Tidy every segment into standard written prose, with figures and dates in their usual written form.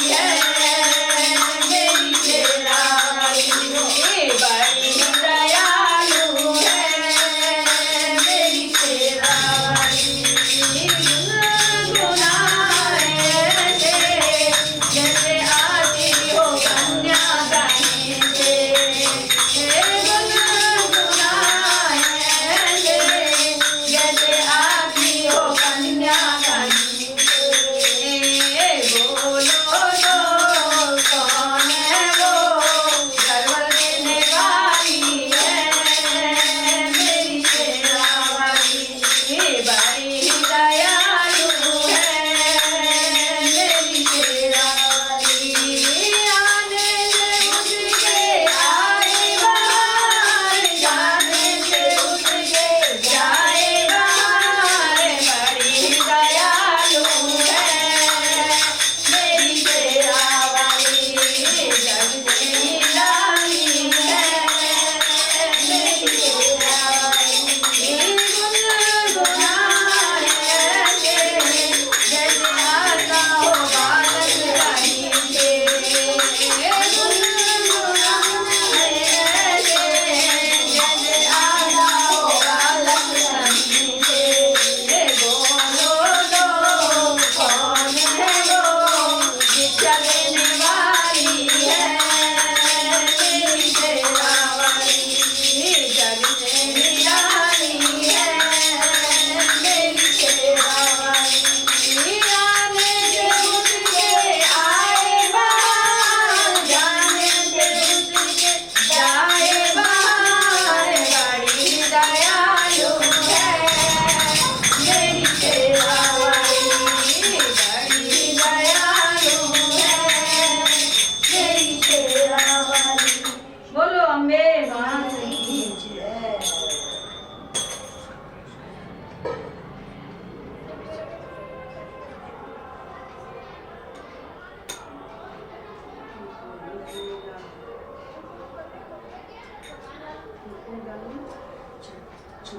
Yeah.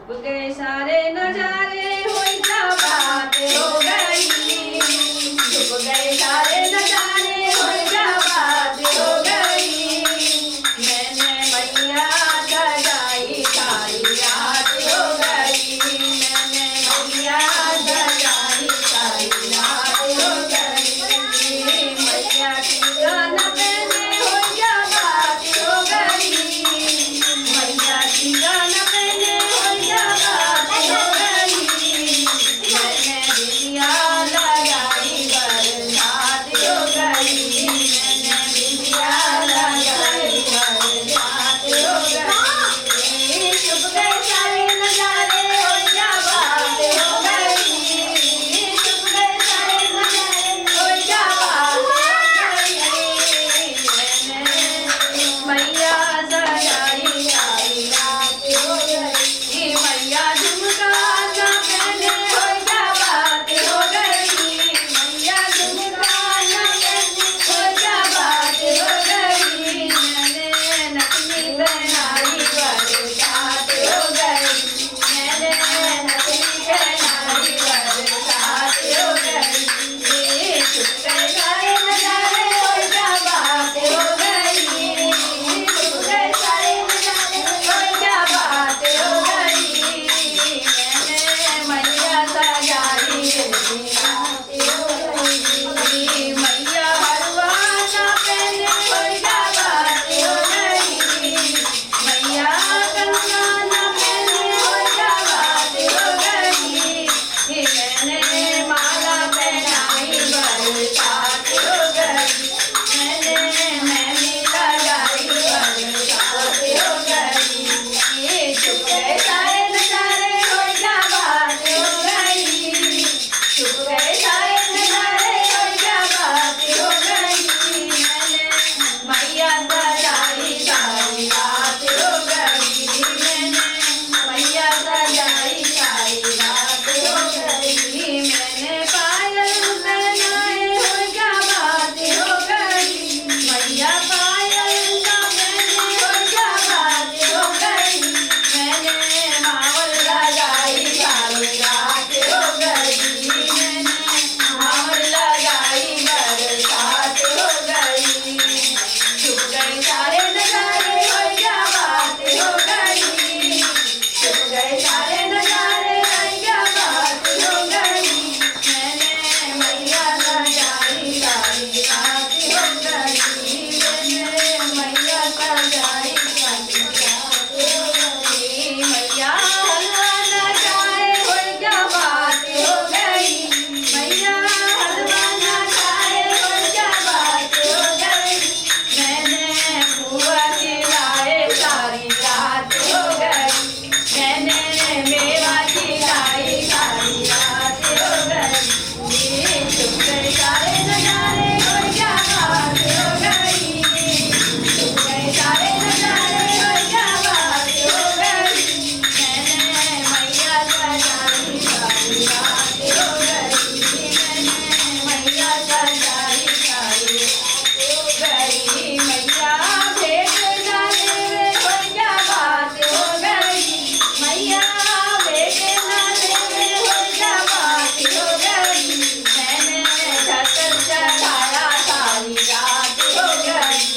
छुप गए सारे नजारे हो क्या बात हो गई, छुप गए सारे नजारे हो क्या बात हो गई, मैंने मैया सजाई सारी रात हो गई, मैंने मैया सजाई सारी रात हो गई, मैया की गाना पहने हो क्या बात हो गई, मैया की गाना पहने हो क्या बात हो गई, मैंने बिटिया लगाई बरसात हो गई, मैंने बिटिया लगाई बरसात हो गई, छुप गए सारे नजारे हो क्या बात हो गई, छुप गए सारे नजारे हो क्या बात हो गई, मैंने मैया सजाई सारी रात हो गई, मैया झुमका ना पहने हो क्या बात हो गई, मैया झुमका ना पहने हो क्या बात हो गई, मैंने नथनी पहनाई बरसात हो गई, मैंने नथनी पहनाई बरसात हो गई, छुप गए सारे नजारे हो क्या बात हो गई, छुप गए सारे नजारे हो क्या बात हो गई, मैंने मैया सजाई रात हो गई, मैया हलवा ना पहने हो क्या बात हो गई, मैया कंगना ना पहने हो क्या बात हो गई, मैंने माला पहनाई बरसात हो गई, मैंने मेहंदी लगाई बरसात हो गई, छुप गए सारे नजारे हो क्या बात हो गई, छुप गए सारे नजारे हो क्या बात हो गई, मैंने मैया सजाई सारी रात हो गई, मैंने मैया सजाई सारी रात हो गई, मैंने पायल पहनाए हो क्या बात हो गई, मैया पायल ना पहने हो क्या बात हो गई, मैंने मावल लगाई सारी रात हो गई, मैंने मावल लगाई बरसात हो गई, छुप गए सारे नजारे हो क्या बात हो गई, छुप गए सारे नजारे हो क्या बात हो गई, मैंने मैया सजाई सारी रात हो गई, मैंने मैया सजाई सारी रात हो गई, मैया हलवा न खाए हो क्या बात हो गई, मैया हलवा न खाए हो क्या बात हो गई, मैंने बुआ खिलाए सारी रात हो गई, मैंने मेवा खिलाई सारी रात हो गई, छुप गए सारे नजारे हो क्या बात हो गई, छुप गए सारे नजारे हो क्या बात हो गई, मैंने मैया सजाई सारी रात हो गई, मैंने मैया सजाई सारी रात हो गई, मैया भेंट ना देवे हो क्या बात हो गई, मैया भेंट ना देवे हो क्या बात हो गई, मैंने छतर चढ़ाया सारी रात हो गई,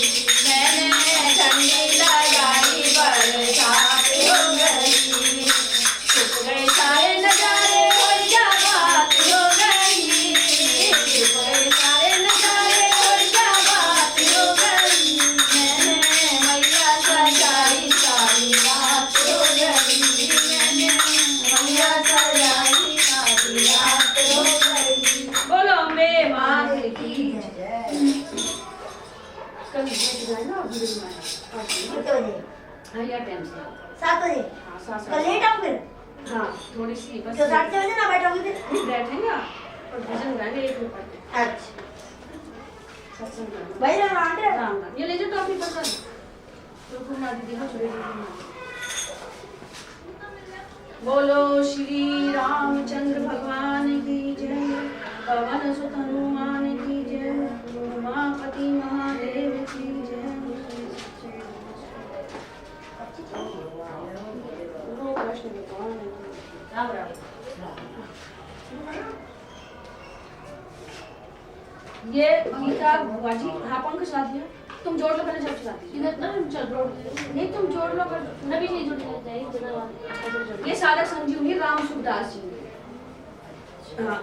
मैंने झंडी लगाई बरसात हो गई, छुप गए सारे नजारे हो क्या बात हो गई, छुप गए सारे नजारे हो क्या बात हो गई, मैंने मैया सजाई सारी रात हो गई, मैंने मैया सजाई सारी रात हो गई, बोलो अम्बे माँ की जय। कभी ना हाँ यार टाइम से 7 बजे हाँ सात कल लेट आऊँ फिर हाँ थोड़ी सी बस तो 7 बजे ना बैठोगी फिर नहीं बैठेंगे और भजन गाएंगे एक में पढ़ते अच्छा सत्संग गाएंगे भाई राम आंटे राम राम ये ले जाओ टॉफी पकड़ तो घुमा दीदी हाँ छोड़े बोलो श्री रामचंद्र भगवान की जय, पवन सुत हनुमान की जय, उमापति महादेव की जय। कृष्ण भगवान ये गीता बुआ जी, हाँ पंख चला दिया, तुम जोड़ लो पहले, जब चलाती इधर ना हम चल रोड नहीं, तुम जोड़ लो पर नबी नहीं जुड़ जाता है इधर वाले ये साधक संजीवनी राम सुखदास जी ने। हाँ।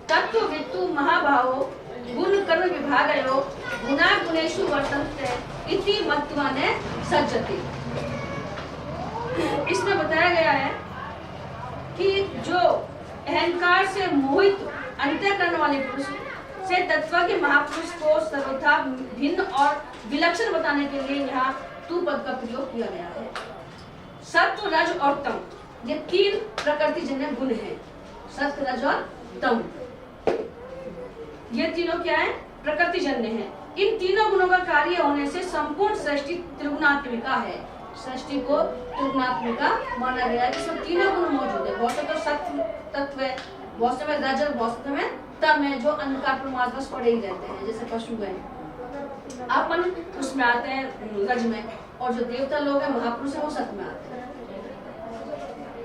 तत्व वित्तु महाभावो गुण कर्म विभागयो गुणा गुणेषु वर्तन्ते इति मत्वा ने सज्जते। इसमें बताया गया है कि जो अहंकार से मोहित अंतःकरण वाले पुरुष से तत्व के महापुरुष को सर्वथा भिन्न और विलक्षण बताने के लिए यहाँ तू पद का प्रयोग किया गया है। सत्व, रज और तम, ये तीन प्रकृति जन्य गुण हैं। सत्व, रज और तम, ये तीनों क्या है? प्रकृति जन्य है। इन तीनों गुणों का कार्य होने से संपूर्ण सृष्टि त्रिगुणात्मिका है। सृष्टि को त्रिगुणात्मिका माना गया है। इसमें तीनों गुण मौजूद है। बहुत से तो सत्व तत्व है, बहुत से में रज और बहुत से में तम है, जो अंधकार प्रमाद बस पड़े ही रहते हैं, जैसे पशु हैं। अपन उसमें आते हैं रज में, और जो देवता लोग हैं महापुरुष है वो सत्व में आते हैं।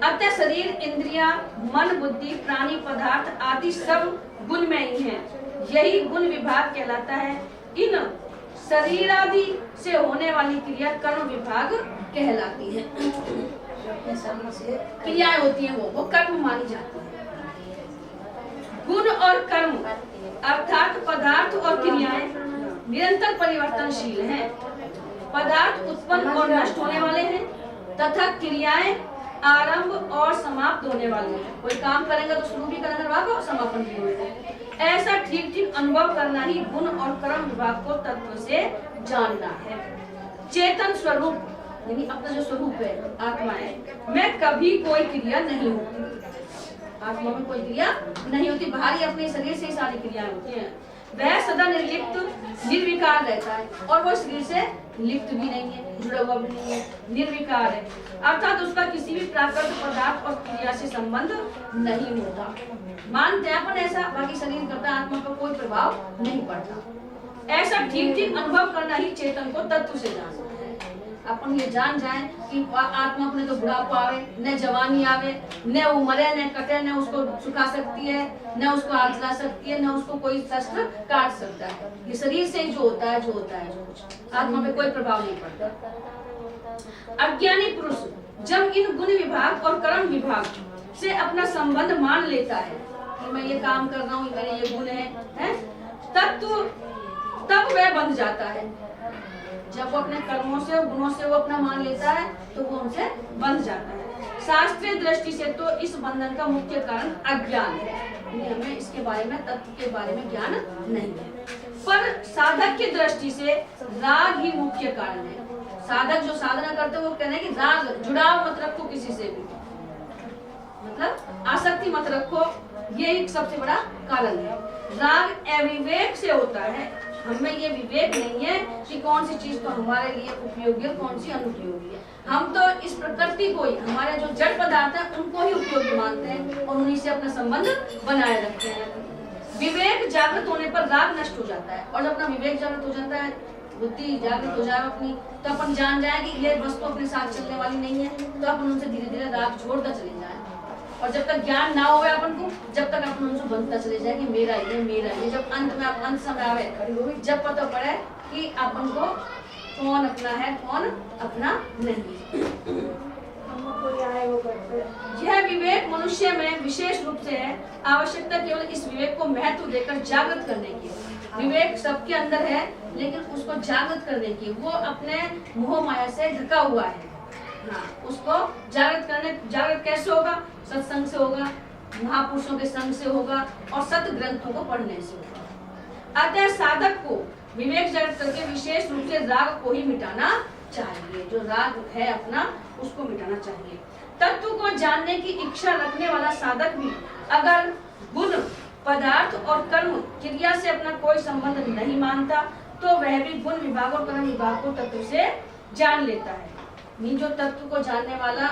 अतः शरीर, इंद्रिया, मन, बुद्धि, प्राणी, पदार्थ आदि सब गुण में ही है। यही गुण विभाग कहलाता है। इन शरीर आदि से होने वाली क्रिया कर्म विभाग कहलाती है। क्रियाएं होती हैं वो कर्म मानी जाती है। गुण और कर्म अर्थात पदार्थ और क्रियाएं निरंतर परिवर्तनशील हैं। पदार्थ उत्पन्न और नष्ट होने वाले हैं तथा क्रियाएं आरंभ और समाप्त होने वाली हैं। कोई काम करेंगे तो शुरू भी करेंगे और समापन भी होगा। ऐसा ठीक ठीक अनुभव करना ही गुण और कर्म विभाग को तत्व से जानना है। चेतन स्वरूप यानी अपना जो स्वरूप है, आत्मा है, में कभी कोई क्रिया नहीं होती। आत्मा में कोई क्रिया नहीं होती। बाहरी अपने शरीर से ही सारी क्रियाएं होती हैं। वह सदा निर्लिप्त निर्विकार रहता है और वो शरीर से लिप्त भी नहीं है, जुड़ा हुआ भी नहीं है, निर्विकार है। अर्थात उसका किसी भी प्राकृत पदार्थ और क्रिया से संबंध नहीं होता। मानते हैं अपन ऐसा, बाकी शरीर करता आत्मा पर कोई प्रभाव नहीं पड़ता। ऐसा ठीक ठीक अनुभव करना ही चेतन को तत्व से जानना है। अपन ये जान जाए कि आत्मा अपने तो बुढ़ापा आवे, न जवानी आवे, न उम्र, न कटे, न उसको सुखा सकती है, न उसको आग जला सकती है, न उसको कोई शस्त्र काट सकता है। ये शरीर से ही जो होता है जो कुछ आत्मा पे कोई प्रभाव नहीं पड़ता। अज्ञानी पुरुष जब इन गुण विभाग और कर्म विभाग से अपना संबंध मान लेता है कि मैं ये काम कर रहा हूँ, मेरे ये गुण है, तब वह बंध जाता है। जब वो अपने कर्मों से और गुणों से वो अपना मान लेता है तो वो उनसे बंध जाता है। शास्त्रीय दृष्टि से तो इस बंधन का मुख्य कारण अज्ञान है। हमें इसके बारे में, तत्व के बारे में ज्ञान नहीं है। पर साधक की दृष्टि से राग ही मुख्य कारण है। साधक जो साधना करते हैं वो कहते हैं कि राग, जुड़ाव मत रखो किसी से भी, मतलब आसक्ति मत रखो, ये एक सबसे बड़ा कारण है। राग अविवेक से होता है। हमें ये विवेक नहीं है कि कौन सी चीज तो हमारे लिए उपयोगी है, कौन सी अनुपयोगी है। हम तो इस प्रकृति को ही, हमारे जो जड़ पदार्थ है उनको ही उपयोगी मानते हैं और उन्हीं से अपना संबंध बनाए रखते हैं। विवेक जागृत होने पर राग नष्ट हो जाता है, और जब अपना विवेक जागृत हो जाता है, बुद्धि जागृत हो जाए अपनी, तो अपन जान जाए कि ये वस्तु अपने साथ चलने वाली नहीं है, तो अपन उनसे धीरे धीरे राग छोड़ता चले जाए। और जब तक ज्ञान ना हो अपन को, जब तक अपन उनसे बनता चले जाए कि मेरा ये, जब अंत में अंत समय आवे, जब पता पड़े कि अपन को कौन अपना है कौन अपना नहीं। यह विवेक मनुष्य में विशेष रूप से है। आवश्यकता केवल इस विवेक को महत्व देकर जागृत करने की। विवेक सबके अंदर है लेकिन उसको जागृत करने की, वो अपने मोह माया से ढका हुआ है। हाँ, उसको जागृत कैसे होगा? सत्संग से होगा, महापुरुषों के संग से होगा और सत ग्रंथों को पढ़ने से होगा। अतः साधक को विवेक जागृत करके विशेष रूप से राग को ही मिटाना चाहिए। जो राग है अपना उसको मिटाना चाहिए। तत्व को जानने की इच्छा रखने वाला साधक भी अगर गुण, पदार्थ और कर्म क्रिया से अपना कोई संबंध नहीं मानता तो वह भी गुण विभाग और कर्म विभाग को तत्व से जान लेता है। जो तत्व को जानने वाला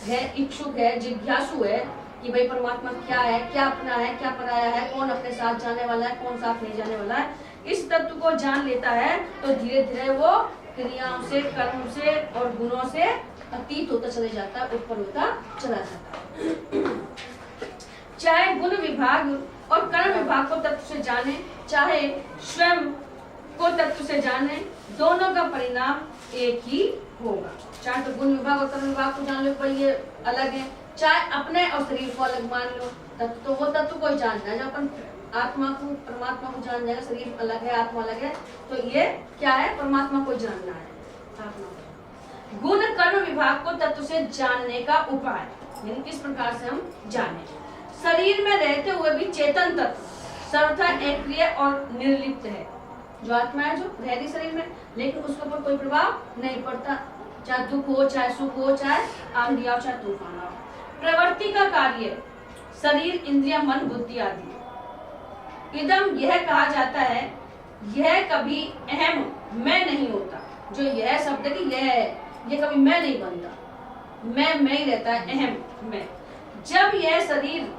है, इच्छुक है, जिज्ञासु है कि भाई परमात्मा क्या है, क्या अपना है, क्या पराया है, कौन अपने साथ जाने वाला है, कौन साथ नहीं जाने वाला है, इस तत्व को जान लेता है तो धीरे धीरे वो क्रियाओं से, कर्म से और गुणों से अतीत होता चले जाता है, ऊपर होता चला जाता है। चाहे गुण विभाग और कर्म विभाग को तत्व से जाने, चाहे स्वयं को तत्व से जाने, दोनों का परिणाम एक ही होगा। चाहे तो गुण विभाग और कर्म विभाग को जान लो भाई ये अलग है, चाहे अपने और शरीर को अलग मान लो, तत्व तो वो तत्व को ही जानना है। जब अपन आत्मा को परमात्मा को जान जाएगा, शरीर अलग है आत्मा अलग है, तो ये क्या है, परमात्मा को जानना है, आत्मा को। गुण कर्म विभाग को तत्व से जानने का उपाय, यानी किस प्रकार से हम जाने। शरीर में रहते हुए भी चेतन तत्व सर्वथा अक्रिय और निर्लिप्त है। जो आत्मा है जो रह रही शरीर में, लेकिन उसके ऊपर कोई प्रभाव नहीं पड़ता, चाहे दुख हो, चाहे सुख हो, चाहे आंधी हो, चाहे तूफान हो। प्रवृत्ति का कार्य शरीर, इंद्रिय, मन, बुद्धि आदि। इदम यह कहा जाता है, यह कभी अहम मैं नहीं होता। जो यह शब्द है कि यह है, ये कभी मैं नहीं बनता, मैं ही रहता है, अहम मैं। जब यह शरीर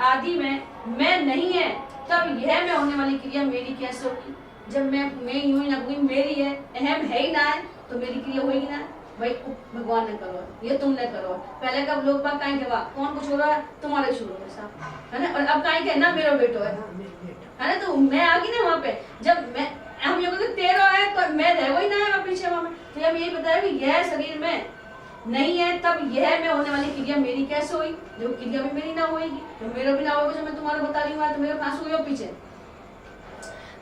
आदि में मैं नहीं है, तब यह मैं होने वाली क्रिया मेरी कैसे होगी। जब मैं ही हूँ ना, कोई मेरी है, अहम है ही ना है, तो मेरी क्रिया होगी ना। भाई भगवान ने करो, ये तुमने करो। पहले कब लोग बात कहेंगे, वाह कौन कुछ हो रहा है, तुम्हारे शुरू है साहब, है ना। और अब कहेंगे ना मेरा बेटो है ना, तो मैं आ गई ना वहाँ पे। जब मैं हम ये कहते तेरा है, तो मैं रह वही ना है वहाँ पीछे वहाँ में। तो हम यही बताया कि यह शरीर में नहीं है, तब यह मैं होने वाली क्रिया मेरी कैसे हुई। जो क्रिया भी मेरी ना होगी, तो मेरा भी ना होगा। जो मैं तुम्हारा बता रही हूँ, तो मेरे पास हुई हो पीछे।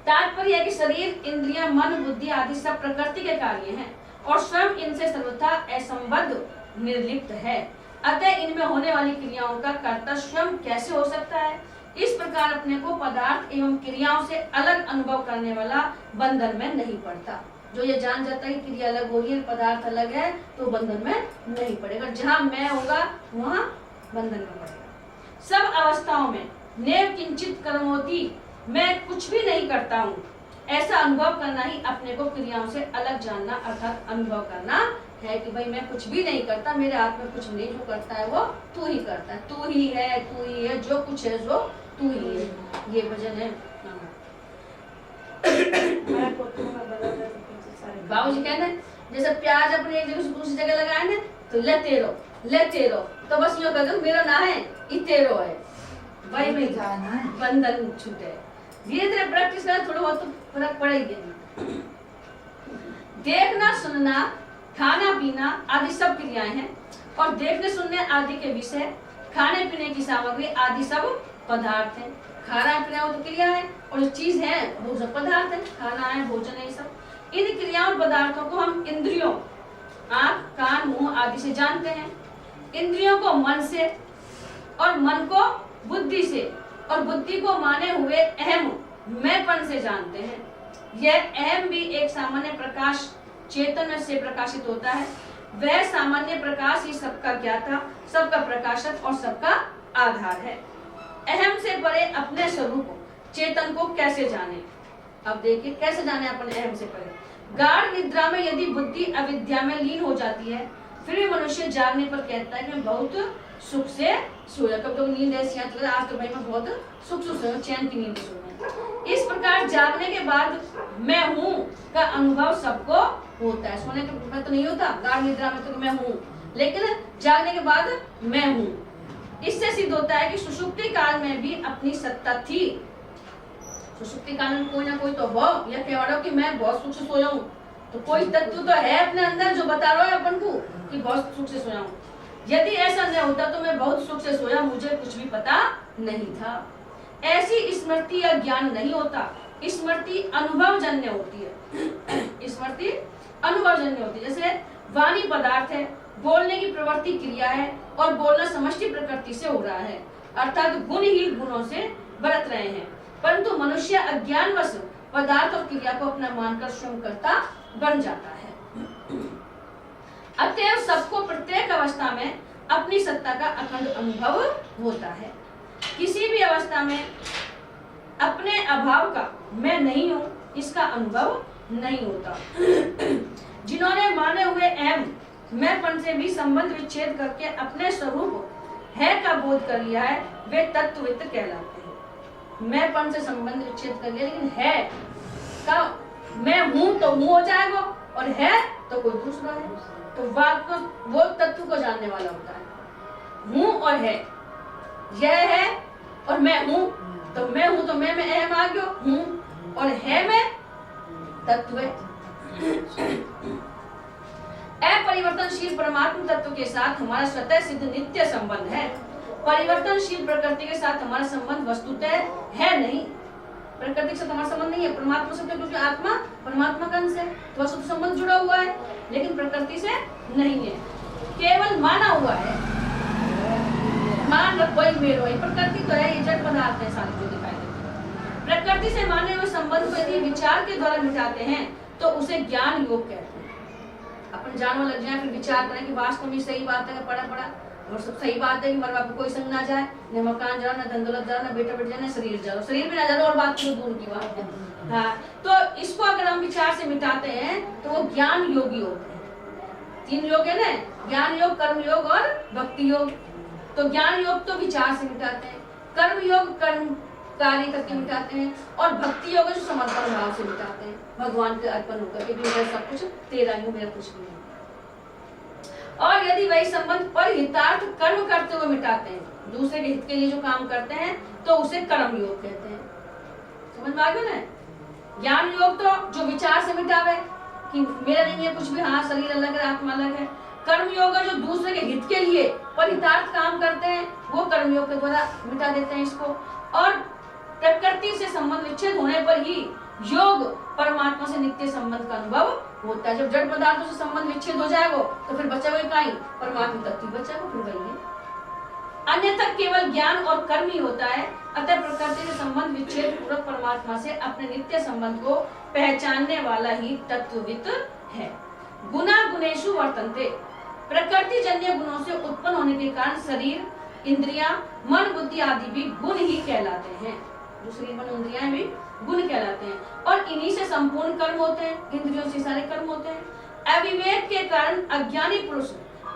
तात्पर्य है कि शरीर, इंद्रियां, मन, बुद्धि आदि सब प्रकृति के कार्य हैं और स्वयं इनसे सर्वथा असंबद्ध निर्लिप्त है। अतः इनमें होने वाली क्रियाओं का कर्ता स्वयं कैसे हो सकता है। इस प्रकार अपने को पदार्थ एवं क्रियाओं से अलग अनुभव करने वाला बंधन में नहीं पड़ता। जो ये जान जाता है कि क्रिया अलग हो रही है, पदार्थ अलग है, तो बंधन में नहीं पड़ेगा। जहाँ मैं होगा वहाँ बंधन में पड़ेगा। सब अवस्थाओं में नेव किंचित कर्मोति, मैं कुछ भी नहीं करता हूँ, ऐसा अनुभव करना ही अपने को क्रियाओं से अलग जानना अर्थात अनुभव करना है। कि भाई मैं कुछ भी नहीं करता, मेरे हाथ में कुछ नहीं, जो करता है वो तू ही करता है, तू ही है, जो कुछ है जो तू ही है। ये भजन है। बाबूजी कहते हैं जैसे प्याज अपने एक जगह से दूसरी जगह लगाए ना, तो लेते रहो, तो बस यूँ कहते मेरा ना है, इतेरो है, वही में बंधन छूटे। धीरे धीरे प्रैक्टिस करें, थोड़ा बहुत तो फर्क पड़ेगी। देखना, सुनना, खाना पीना आदि सब क्रियाएं हैं और देखने सुनने आदि के विषय, खाने पीने की सामग्री आदि सब पदार्थ हैं। खाना पीना वो तो क्रिया है और जो चीज है वो सब पदार्थ है, खाना है, भोजन है, सब। इन क्रियाओं और पदार्थों को हम इंद्रियों, आँख, कान, मुंह आदि से जानते हैं। इंद्रियों को मन से और मन को बुद्धि से और बुद्धि को माने हुए अहम मैंपन से जानते हैं। यह अहम भी एक सामान्य प्रकाश चेतन से प्रकाशित होता है। वह सामान्य प्रकाश ही सबका ज्ञाता, सबका प्रकाशक और सबका आधार है। अहम से परे अपने स्वरूप चेतन को कैसे जाने। अब देखिए कैसे जाने अपन अहम से परे। गाढ़ निद्रा में यदि बुद्धि अविद्या में लीन हो जाती है, फिर भी मनुष्य जागने पर कहता है कि मैं बहुत सुख से सोया। कब तो नींद ऐसी आती है, आज तो भाई मैं बहुत सुख से सोया, चैन की नींद सोया। इस प्रकार जागने के बाद मैं हूँ का अनुभव सबको होता है। सोने के बाद तो नहीं होता, गाढ़ निद्रा में तो मैं हूँ, लेकिन जागने के बाद मैं हूँ। इससे सिद्ध होता है कि सुषुप्ति काल में भी अपनी सत्ता थी। सुषुप्ति काल में कोई ना कोई तो हो, या कह रहा हो कि मैं बहुत सुख से सोया हूँ, तो कोई तत्व तो है अपने अंदर जो बता रहा है अपन को कि बहुत सुख से सोया हूँ। यदि ऐसा नहीं होता तो मैं बहुत सुख से सोया, मुझे कुछ भी पता नहीं था। ऐसी स्मृति या ज्ञान नहीं होता, स्मृति अनुभवजन्य होती है। स्मृति अनुभवजन्य होती है। जैसे वाणी पदार्थ है, बोलने की प्रवृत्ति क्रिया है और बोलना समष्टि प्रकृति से हो रहा है, अर्थात गुण ही गुणों से बरत रहे हैं। परंतु मनुष्य अज्ञानवश पदार्थ और क्रिया को अपना मानकर स्वयं कर्ता बन जाता है। अतएव सबको प्रत्येक अवस्था में अपनी सत्ता का अखंड अनुभव होता है। किसी भी अवस्था में अपने अभाव का मैं नहीं हूँ इसका अनुभव नहीं होता। जिन्होंने माने हुए अहम मैंपन से भी संबंध विच्छेद करके अपने स्वरूप है का बोध कर लिया है, वे तत्वविद कहलाते हैं। मैंपन से संबंध विच्छेद कर लिया, लेकिन है का मैं हूँ तो हूँ हो जाएगा और है तो कोई दूसरा है, तो वाक को वो तत्व को जानने वाला होता है। हूँ और है, यह है और मैं हूँ, तो मैं हूँ तो मैं में अहम आ गयो हूँ, और है में तत्व। अपरिवर्तनशील परमात्म तत्व के साथ हमारा स्वतः सिद्ध नित्य संबंध है। परिवर्तनशील प्रकृति के साथ हमारा संबंध वस्तुतः है नहीं। प्रकृति के साथ हमारा संबंध नहीं है, परमात्मा से, क्योंकि आत्मा परमात्मा का अंश है, तो वस्तु संबंध जुड़ा हुआ है, लेकिन प्रकृति से नहीं है, केवल माना हुआ है। मान रख वही मेरे वही, प्रकृति तो है, ये जड़ पदार्थ है सारे जो दिखाई देते हैं। प्रकृति से माने हुए संबंध को यदि विचार के द्वारा मिटाते हैं तो उसे ज्ञान योग कहते हैं। अपन जानने लग जाए, फिर विचार करें कि वास्तव में सही बात है, पढ़ा पढ़ा और सब सही बात है कि मरवा पे कोई संग ना जाए, न मकान जाओ, न धन दौलत जाओ, न बेटा बेटा जाओ, न शरीर जाओ, शरीर भी ना जाओ, और बात तो दूर की बात है। हाँ, तो इसको अगर हम विचार से मिटाते हैं तो वो ज्ञान योगी होते हैं। 3 योग है ना, ज्ञान योग, कर्म योग और भक्ति योग। तो ज्ञान योग तो विचार से मिटाते हैं, कर्म योग कर्म कार्य करके मिटाते हैं, और भक्ति योग जो समर्पण भाव से मिटाते हैं, भगवान के अर्पण होकर के भी मेरा सब कुछ तेरा ही, मेरा कुछ नहीं है। और यदि वही संबंध पर हितार्थ कर्म करते हुए मिटाते हैं, दूसरे के हित के लिए जो काम करते हैं, तो उसे कर्म योग कहते हैं। समझ में आ गया ना? ज्ञान योग तो जो विचार से मिटावे कि मेरा नहीं है कुछ भी, हाँ शरीर अलग है, आत्मा अलग है। कर्म योग जो दूसरे के हित के लिए पर हितार्थ काम करते हैं, वो कर्म योग के द्वारा मिटा देते हैं इसको। और प्रकृति से संबंध विच्छेद होने पर ही योग परमात्मा से नित्य संबंध का अनुभव होता है। जब जड़ पदार्थों से संबंध विच्छेद हो जाएगा तो फिर बचा वही कहीं परमात्मा तत्व बचेगा, फिर वही है। अन्यथा केवल ज्ञान और कर्म ही होता है। अतः प्रकृति से संबंध विच्छेद पूर्वक परमात्मा से अपने नित्य संबंध को पहचानने वाला ही तत्वविद है। गुना गुणेषु वर्तन्ते, प्रकृति जन्य गुणों से उत्पन्न होने के कारण शरीर, इंद्रियां, मन, बुद्धि आदि भी गुण ही कहलाते हैं। जो शरीर, मन, इंद्रियां भी गुण कहलाते हैं, और इन्हीं से संपूर्ण कर्म होते हैं, इंद्रियों से सारे कर्म होते हैं। अविवेक के कारण अज्ञानी पुरुष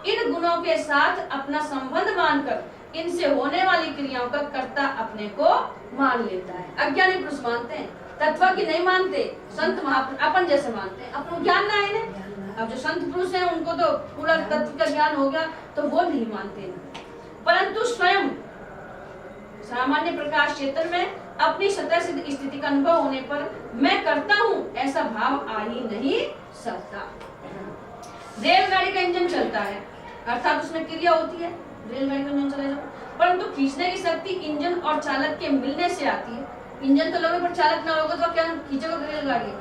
इन गुणों के साथ अपना संबंध मानकर इनसे होने वाली क्रियाओं का कर्ता अपने को मान लेता है। अज्ञानी पुरुष मानते हैं, तत्व की नहीं मानते। संत महापुरुष अपन जैसे मानते हैं, अपनो ज्ञान ना है ना। अब जो संत पुरुष हैं उनको तो पूरा तत्व का ज्ञान हो गया, तो वो नहीं मानते। परंतु स्वयं सामान्य प्रकाश चेतन में अपनी स्वतः सिद्ध स्थिति का अनुभव होने पर मैं करता हूँ ऐसा भाव आ ही नहीं सकता। रेलगाड़ी का इंजन चलता है, अर्थात उसमें क्रिया होती है, रेलगाड़ी का इंजन चलेगा, परंतु खींचने की शक्ति इंजन और चालक के मिलने से आती है। इंजन तो लगे पर चालक ना होगा तो क्या खींचेगा रेलगाड़ी?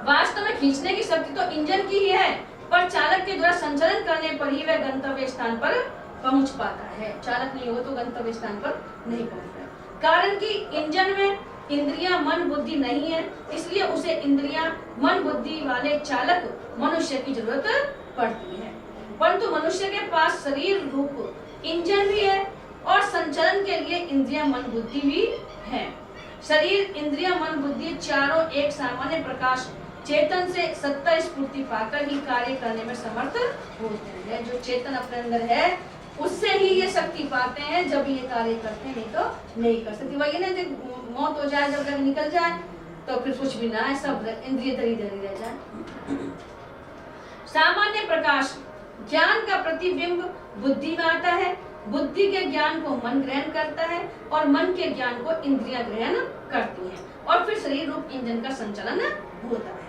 वास्तव में खींचने की शक्ति तो इंजन की ही है, पर चालक के द्वारा संचालन करने पर ही वह गंतव्य स्थान पर पहुंच पाता है। चालक नहीं हो तो गंतव्य स्थान पर नहीं पहुंचता। कारण कि इंजन में इंद्रियां, मन, बुद्धि नहीं है, इसलिए उसे इंद्रियां, मन, बुद्धि वाले चालक मनुष्य की जरूरत पड़ती है। परंतु मनुष्य के पास शरीर रूप इंजन भी है और संचालन के लिए इंद्रियां, मन, बुद्धि भी है। शरीर, इंद्रियां, मन, बुद्धि चारों एक सामान्य प्रकाश चेतन से सत्ता स्फूर्ति पाकर ही कार्य करने में समर्थ होते हैं। जो चेतन अपने अंदर है उससे ही ये शक्ति पाते हैं, जब ये कार्य करते हैं, नहीं तो नहीं कर सकते। वही ना, मौत हो जाए जब निकल जाए तो फिर कुछ भी ना है, सब इंद्रिय धरी धरी रह जाए। सामान्य प्रकाश ज्ञान का प्रतिबिंब बुद्धि में आता है, बुद्धि के ज्ञान को मन ग्रहण करता है और मन के ज्ञान को इंद्रियां ग्रहण करती हैं, और फिर शरीर रूप इंजन का संचालन होता है।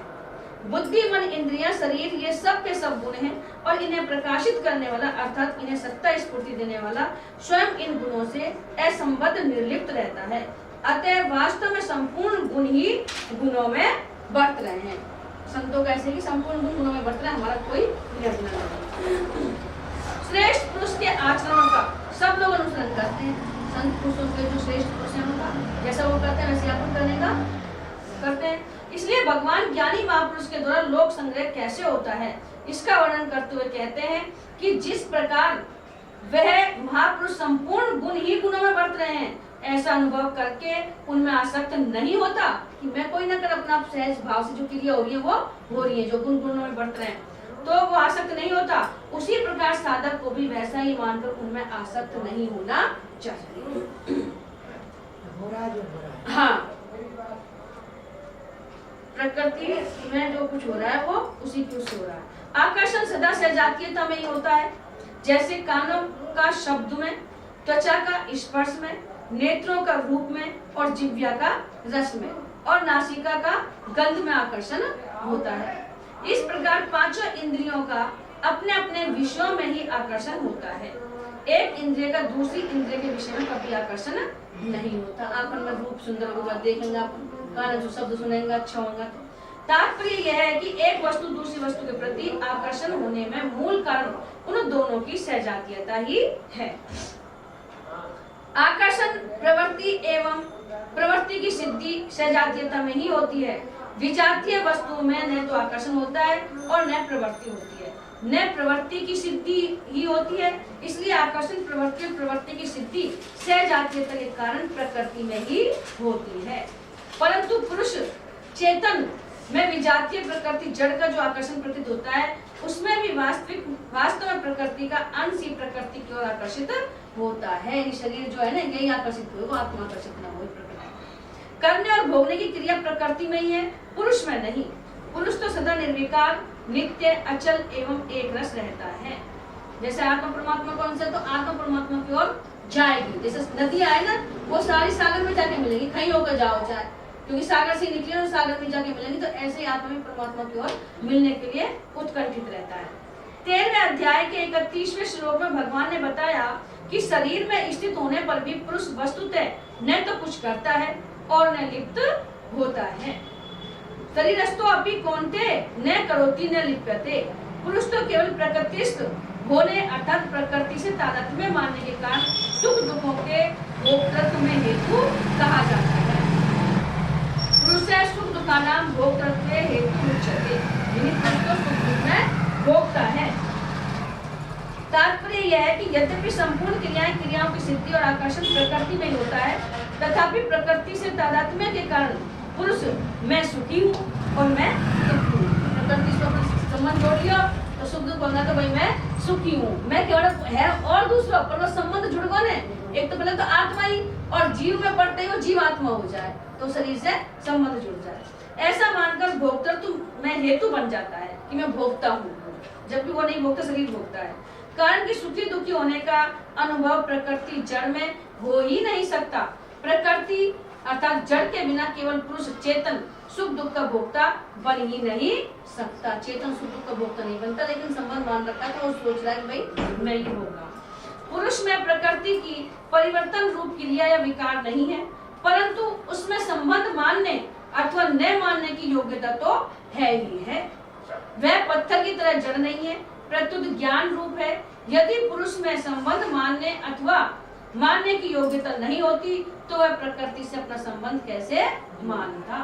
बुद्धि, मन, इंद्रियां, शरीर ये सब के सब गुण हैं, और इन्हें प्रकाशित करने वाला अर्थात इन्हें सत्ता स्फूर्ति देने वाला स्वयं इन गुणों से असंबद्ध निर्लिप्त रहता है। अतः वास्तव में संपूर्ण गुण ही गुणों में बरत रहे हैं। संतों कैसे कि संपूर्ण गुण गुणों में बरत रहे हैं, हमारा कोई निर्णय नहीं। श्रेष्ठ पुरुष के आचरणों का सब लोग अनुसरण करते हैं। संत पुरुषों के जो श्रेष्ठ पुरुष हैं उनका जैसा वो करते हैं वैसे अपन करने का करते हैं। इसलिए भगवान ज्ञानी महापुरुष के द्वारा लोक संग्रह कैसे होता है इसका वर्णन करते हुए कहते हैं कि जिस प्रकार वह महापुरुष संपूर्ण गुण ही गुणों में बरत रहे हैं, ऐसा अनुभव करके उनमें आसक्त नहीं होता कि मैं कोई न कर अपना सहज भाव से जो क्रिया हो रही है वो हो रही है, जो गुण गुणों में बरत रहे हैं, तो वो आसक्त नहीं होता। उसी प्रकार साधक को भी वैसा ही मानकर उनमें आसक्त नहीं होना चाहिए। हाँ, प्रकृति में जो कुछ हो रहा है वो उसी की उससे हो रहा है। आकर्षण सदा सजातीयता में ही होता है, जैसे कानों का शब्द में, त्वचा का स्पर्श में, नेत्रों का रूप में और जिह्वा का रस में और नासिका का गंध में आकर्षण होता है। इस प्रकार पांचों इंद्रियों का अपने अपने विषयों में ही आकर्षण होता है। एक इंद्रिय का दूसरी इंद्रिय के विषय में कभी आकर्षण नहीं होता। आंखों में रूप सुंदर होगा, देखेंगे आप, कान जो शब्द सुनेंगे अच्छा होगा। तात्पर्य यह है कि एक वस्तु दूसरी वस्तु के प्रति आकर्षण होने में मूल कारण उन दोनों की सजातीयता ही है। आकर्षण प्रवृत्ति एवं प्रवृत्ति की सिद्धि सजातीयता में ही होती है। विजातीय वस्तु में न तो आकर्षण होता है और न प्रवृत्ति होती है, न प्रवृत्ति की सिद्धि ही होती है। इसलिए आकर्षण प्रवृत्ति और प्रवृत्ति की सिद्धि सजातीयता के कारण प्रकृति में ही होती है। परंतु पुरुष चेतन में विजातीय प्रकृति जड़ का जो आकर्षण प्रतीत होता है, उसमें भी वास्तव में प्रकृति का अंश ही प्रकृति की ओर आकर्षित होता है। शरीर जो है ना, यही आकर्षित हुए, वो आत्मा आकर्षित ना हो। करने और भोगने की क्रिया प्रकृति में ही है, पुरुष में नहीं। पुरुष तो सदा निर्विकार, नित्य, अचल एवं एक रस रहता है। जैसे आत्मा परमात्मा कौन सा, तो आत्मा परमात्मा की ओर जाएगी। जैसे नदी आए ना, वो सारी सागर में जाके मिलेगी, कहीं होकर जाओ चाहे, क्योंकि सागर से निकले और सागर में जाके मिलेंगे। तो ऐसे ही आत्मा भी परमात्मा की ओर मिलने के लिए उत्कंठित रहता है। 13वें अध्याय के 31वें श्लोक में भगवान ने बताया कि शरीर में स्थित होने पर भी पुरुष वस्तुतः न तो कुछ करता है और न लिप्त होता है। शरीरस्थो अपि कौन्ते न करोति न लिप्यते। पुरुष तो केवल प्रकृतिस्थ होने अर्थात प्रकृति से तादात्म्य मानने के कारण सुख दुखों के भोक्तृत्व में हेतु कहा जाता है। पुरुष सुख दुखानाम भोक्तृत्व हेतु उच्यते। पुरुष तो सुख दुख में भोगता है। तात्पर्य यह है कि यद्यपि संपूर्ण क्रियाओं की सिद्धि और आकर्षण प्रकृति में होता है, तथापि प्रकृति से तादात्म्य के कारण पुरुष मैं सुखी हूँ और मैं दुखी हूँ। प्रकृति से अपना संबंध जोड़ लिया तो सुख दुख होगा, तो भाई मैं सुखी हूँ, मैं केवल है। और दूसरा पर संबंध जुड़ गया ना, एक तो पहले तो आत्मा ही और जीव में पड़ते ही वो जीव आत्मा हो जाए, तो शरीर से संबंध जुड़ जाए। ऐसा मानकर भोक्तृत्व में हेतु बन जाता है कि मैं भोगता हूँ, जबकि वो नहीं भोगता, शरीर भोगता है। कारण कि सुखी दुखी होने का अनुभव प्रकृति जड़ में हो ही नहीं सकता। प्रकृति अर्थात जड़ के बिना केवल पुरुष चेतन सुख दुख का भोक्ता बन ही नहीं सकता। चेतन सुख दुख का भोक्ता नहीं बनता, लेकिन संबंध मान रखा है तो वो सोच रहा है कि भाई मैं ही होगा। पुरुष में प्रकृति की परिवर्तन रूप क्रिया या विकार नहीं है, परंतु उसमें संबंध मानने अथवा न मानने की योग्यता तो है ही है। वह पत्थर की तरह जड़ नहीं है, प्रत्युत ज्ञान रूप है। यदि पुरुष में संबंध मानने अथवा मानने की योग्यता नहीं होती तो वह प्रकृति से अपना संबंध कैसे मानता।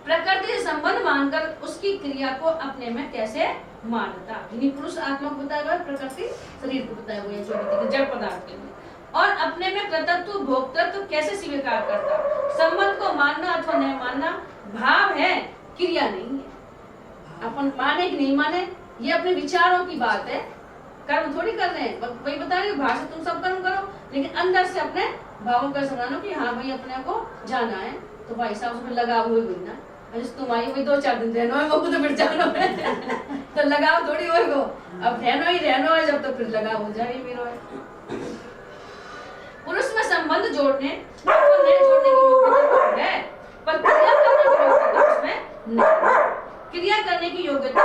प्रकृति से संबंध मानकर उसकी क्रिया को अपने में कैसे मानता। पुरुष आत्मा को बताया हुआ, प्रकृति शरीर को बताया हुआ, जो जड़ पदार्थ के में, और अपने में कृतत्व भोक्तृत्व कैसे स्वीकार करता। संबंध को मानना अथवा नहीं मानना भाव है, क्रिया नहीं है। अपन माने कि नहीं माने ये अपने विचारों की बात है, कर्म थोड़ी कर रहे हैं। वही बता रहे भाषा तुम सब कर्म करो, लेकिन अंदर से अपने भावों का समझाना कि हाँ भाई अपने को जाना है, तो भाई साहब उसमें लगाव हुई हुई ना। तुम आई हुई 2-4 दिन रहना है, वो तो फिर जाना है तो लगाव थोड़ी होई गो। अब रहना ही रहना है, जब तो फिर लगाव हो जाए मेरा। पुरुष में संबंध जोड़ने और नए जोड़ने की योग्यता है, पर क्रिया करने की योग्यता उसमें नहीं। क्रिया करने की योग्यता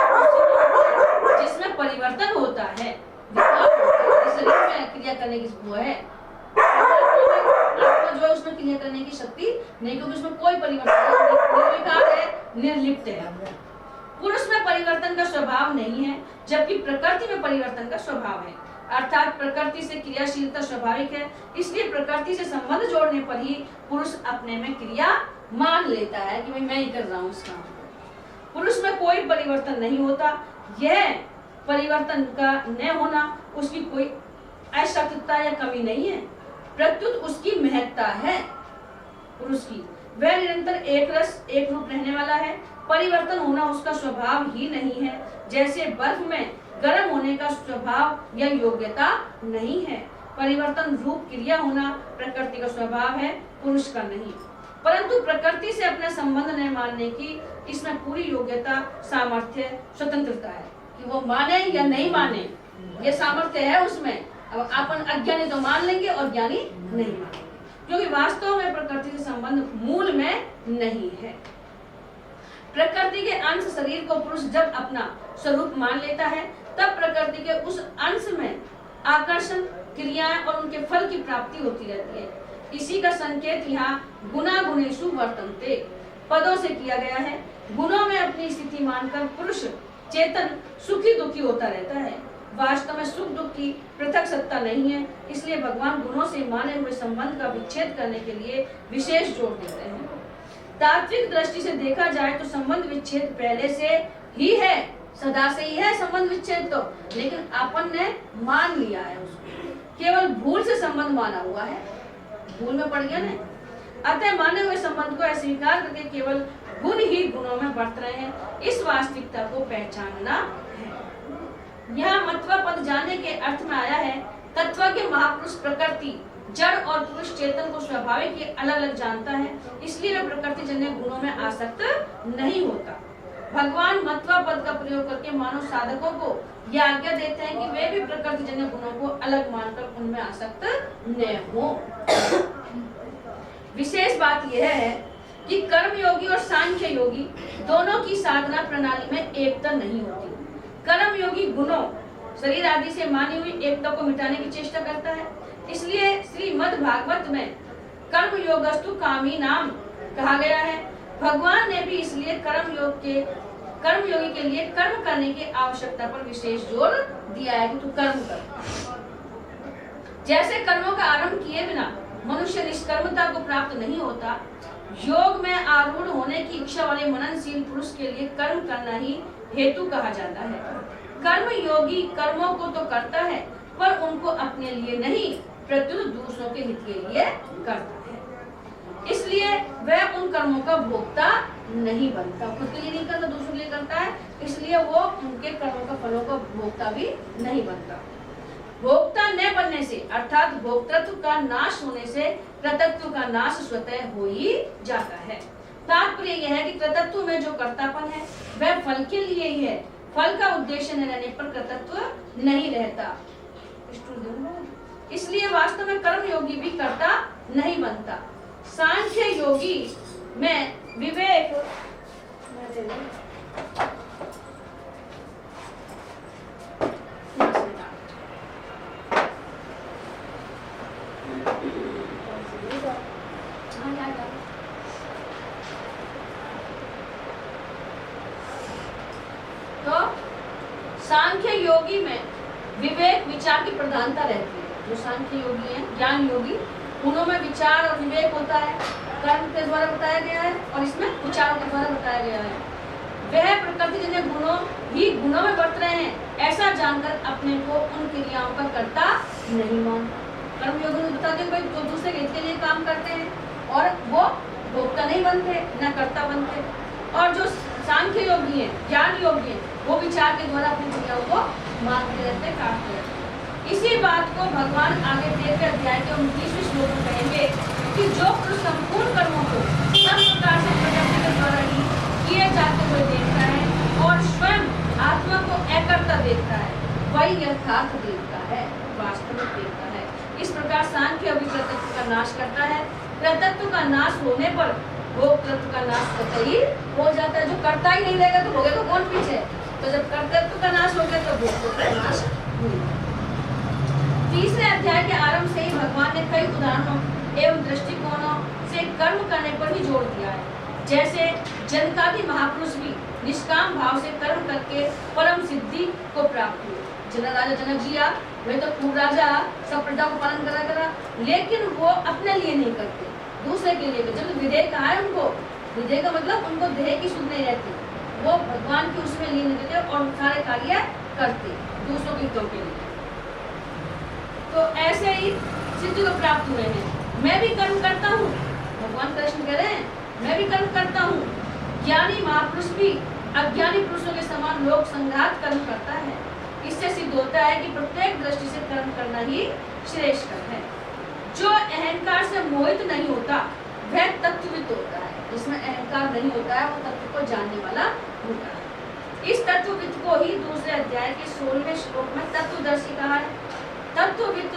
जिसमें परिवर्तन होता है, शरीर में क्रिया करने की वो है, जो है उसमें क्रिया करने की शक्ति नहीं, क्योंकि उसमें कोई परिवर्तन निर्विकार है, निर्लिप्त है। पुरुष में परिवर्तन का स्वभाव नहीं है, जबकि प्रकृति में परिवर्तन का स्वभाव है। अर्थात प्रकृति से क्रियाशीलता स्वाभाविक है, इसलिए प्रकृति से संबंध जोड़ने पर ही पुरुष अपने में क्रिया मान लेता है कि भाई मैं ही कर रहा हूँ इस काम को। पुरुष में कोई परिवर्तन नहीं होता। यह परिवर्तन का न होना उसकी कोई अशक्तता या कमी नहीं है, प्रत्युत उसकी महत्ता है। पुरुष की वह निरंतर एक रस एक रूप रहने वाला है, परिवर्तन होना उसका स्वभाव ही नहीं है। जैसे बर्फ में गर्म होने का स्वभाव या योग्यता नहीं है, परिवर्तन रूप क्रिया होना प्रकृति का स्वभाव है, पुरुष का नहीं। परंतु प्रकृति से अपना संबंध नहीं मानने की इसमें पूरी योग्यता, सामर्थ्य, स्वतंत्रता है कि वो माने या नहीं माने, ये सामर्थ्य है उसमें। अब अपन अज्ञानी तो मान लेंगे और ज्ञानी नहीं मानेंगे, क्योंकि वास्तव में प्रकृति से संबंध मूल में नहीं है। प्रकृति के अंश शरीर को पुरुष जब अपना स्वरूप मान लेता है, तब प्रकृति के उस अंश में आकर्षण, क्रियाएं और उनके फल की प्राप्ति होती रहती है। इसी का संकेत यहाँ गुणा गुणेषु वर्तन्ते पदों से किया गया है। गुणों में अपनी स्थिति मानकर पुरुष चेतन सुखी दुखी होता रहता है। वास्तव में सुख दुख की पृथक सत्ता नहीं है, इसलिए भगवान गुणों से माने हुए संबंध का विच्छेद करने के लिए विशेष जोर देते हैं। तात्विक दृष्टि से देखा जाए तो संबंध विच्छेद पहले से ही है, सदा से ही है संबंध विच्छेद तो, लेकिन अपन ने मान लिया है उसको, केवल भूल से संबंध माना हुआ है, भूल में पड़ गया ना। अतः माने हुए संबंध को अस्वीकार करके केवल गुण ही गुणों में बरत रहे हैं, इस वास्तविकता को पहचानना है। यहाँ मत्वा पद जानने के अर्थ में आया है तत्व के महापुरुष प्रकृति, जड़ और पुरुष चेतन को स्वाभाविक ही अलग अलग जानता है, इसलिए वह प्रकृति जन्य गुणों में आसक्त नहीं होता। भगवान मत्वा पद का प्रयोग करके मानव साधकों को यह आज्ञा देते हैं कि वे भी प्रकृति जन्य गुणों को अलग मानकर उनमें आसक्त न हो। विशेष बात यह है कि कर्म योगी और सांख्य योगी दोनों की साधना प्रणाली में एकता नहीं होती। कर्म योगी गुणों, शरीर आदि से मानी हुई एकता को मिटाने की चेष्टा करता है, इसलिए श्रीमद् भागवत में कर्म योगस्तु कामी नाम कहा गया है। भगवान ने भी इसलिए कर्म योगी के लिए कर्म करने की आवश्यकता पर विशेष जोर दिया है कि तू कर्म कर। जैसे कर्मों का आरंभ किए बिना मनुष्य निष्कर्मता को प्राप्त नहीं होता, योग में आरूढ़ होने की इच्छा वाले मननशील पुरुष के लिए कर्म करना ही हेतु कहा जाता है। कर्म योगी कर्मों को तो करता है, पर उनको अपने लिए नहीं, प्रत्युत दूसरों के हित के लिए करता है। इसलिए वह उन कर्मों का भोक्ता नहीं बनता, खुद के लिए नहीं करता, दूसरों के लिए करता है, इसलिए वो उनके कर्मों का फलों का भोक्ता भी नहीं बनता। भोक्ता न बनने से अर्थात भोक्तृत्व का नाश होने से कृतत्व का नाश स्वतः हो ही जाता है। तात्पर्य यह है कि कृतत्व में जो कर्तापन है वह फल के लिए ही है, फल का उद्देश्य न रहने पर कृतत्व नहीं रहता। इसलिए वास्तव में कर्म योगी भी कर्ता नहीं बनता। सांख्य योगी में विवेक तो सांख्य योगी में विवेक विचार की प्रधानता रहती है। जो सांख्य योगी हैं, ज्ञान योगी, उनमें विचार और विवेक होता है, कर्म के द्वारा बताया गया है और इसमें विचारों के द्वारा बताया गया है। वह प्रकृति जन्य गुणों ही गुणों में बरत रहे हैं, ऐसा जानकर अपने को उन क्रियाओं का कर्ता नहीं मानता। कर्म योगी ने बता दिया भाई जो दूसरे के हित के लिए काम करते हैं और वो भोक्ता नहीं बनते, न कर्ता बनते। और जो सांख्य योगी है, ज्ञान योगी है, वो विचार के द्वारा अपनी क्रियाओं को मानते रहते, काटते रहते। इसी बात को भगवान आगे 13वें अध्याय के 29वें श्लोक में कहेंगे कि जो पुरुष संपूर्ण कर्मों को सब प्रकार से प्रकृति के द्वारा ही किए जाते हुए देखता है और स्वयं आत्मा को एकर्ता देखता है, वही यथार्थ देखता है, वास्तविक देखता है। इस प्रकार सांख्य योगी कृतत्व का नाश करता है। कृतत्व का नाश होने पर भोक्तृत्व का नाश स्वतः ही हो जाता है। जो करता ही नहीं रहेगा तो भोगेगा कौन पीछे? तो जब कर्तृत्व का नाश हो गया तो भोक्तृत्व का नाश हुआ। तीसरे अध्याय के आरंभ से ही भगवान ने कई उदाहरणों एवं दृष्टिकोणों से कर्म करने पर ही जोर दिया है। जैसे जनकादि महापुरुष भी निष्काम भाव से कर्म करके परम सिद्धि को प्राप्त हुए। राजा जनक जी वे तो खूब राजा सब प्रजा को पालन करा, लेकिन वो अपने लिए नहीं करते, दूसरे के लिए। जब विधेय कहा है उनको, विधेय का मतलब उनको देह की सुध नहीं रहती, वो भगवान की उसमें लीन रहते और सारे कार्य करते दूसरों के हितों के लिए। तो ऐसे ही सिद्धि को प्राप्त हुए हैं। मैं भी कर्म करता हूँ, भगवान कृष्ण कह रहे हैं मैं भी कर्म करता हूँ। ज्ञानी महापुरुष भी अज्ञानी पुरुषों के समान लोक संघात कर्म करता है। इससे सिद्ध होता है कि प्रत्येक दृष्टि से कर्म करना ही श्रेष्ठ है। जो अहंकार से मोहित नहीं होता वह तत्वविद होता है, जिसमें अहंकार नहीं होता है, वो तत्व को जानने वाला होता है। इस तत्वविद को ही दूसरे अध्याय के 16वें श्लोक में तत्वदर्शी कहा है। तत्वविद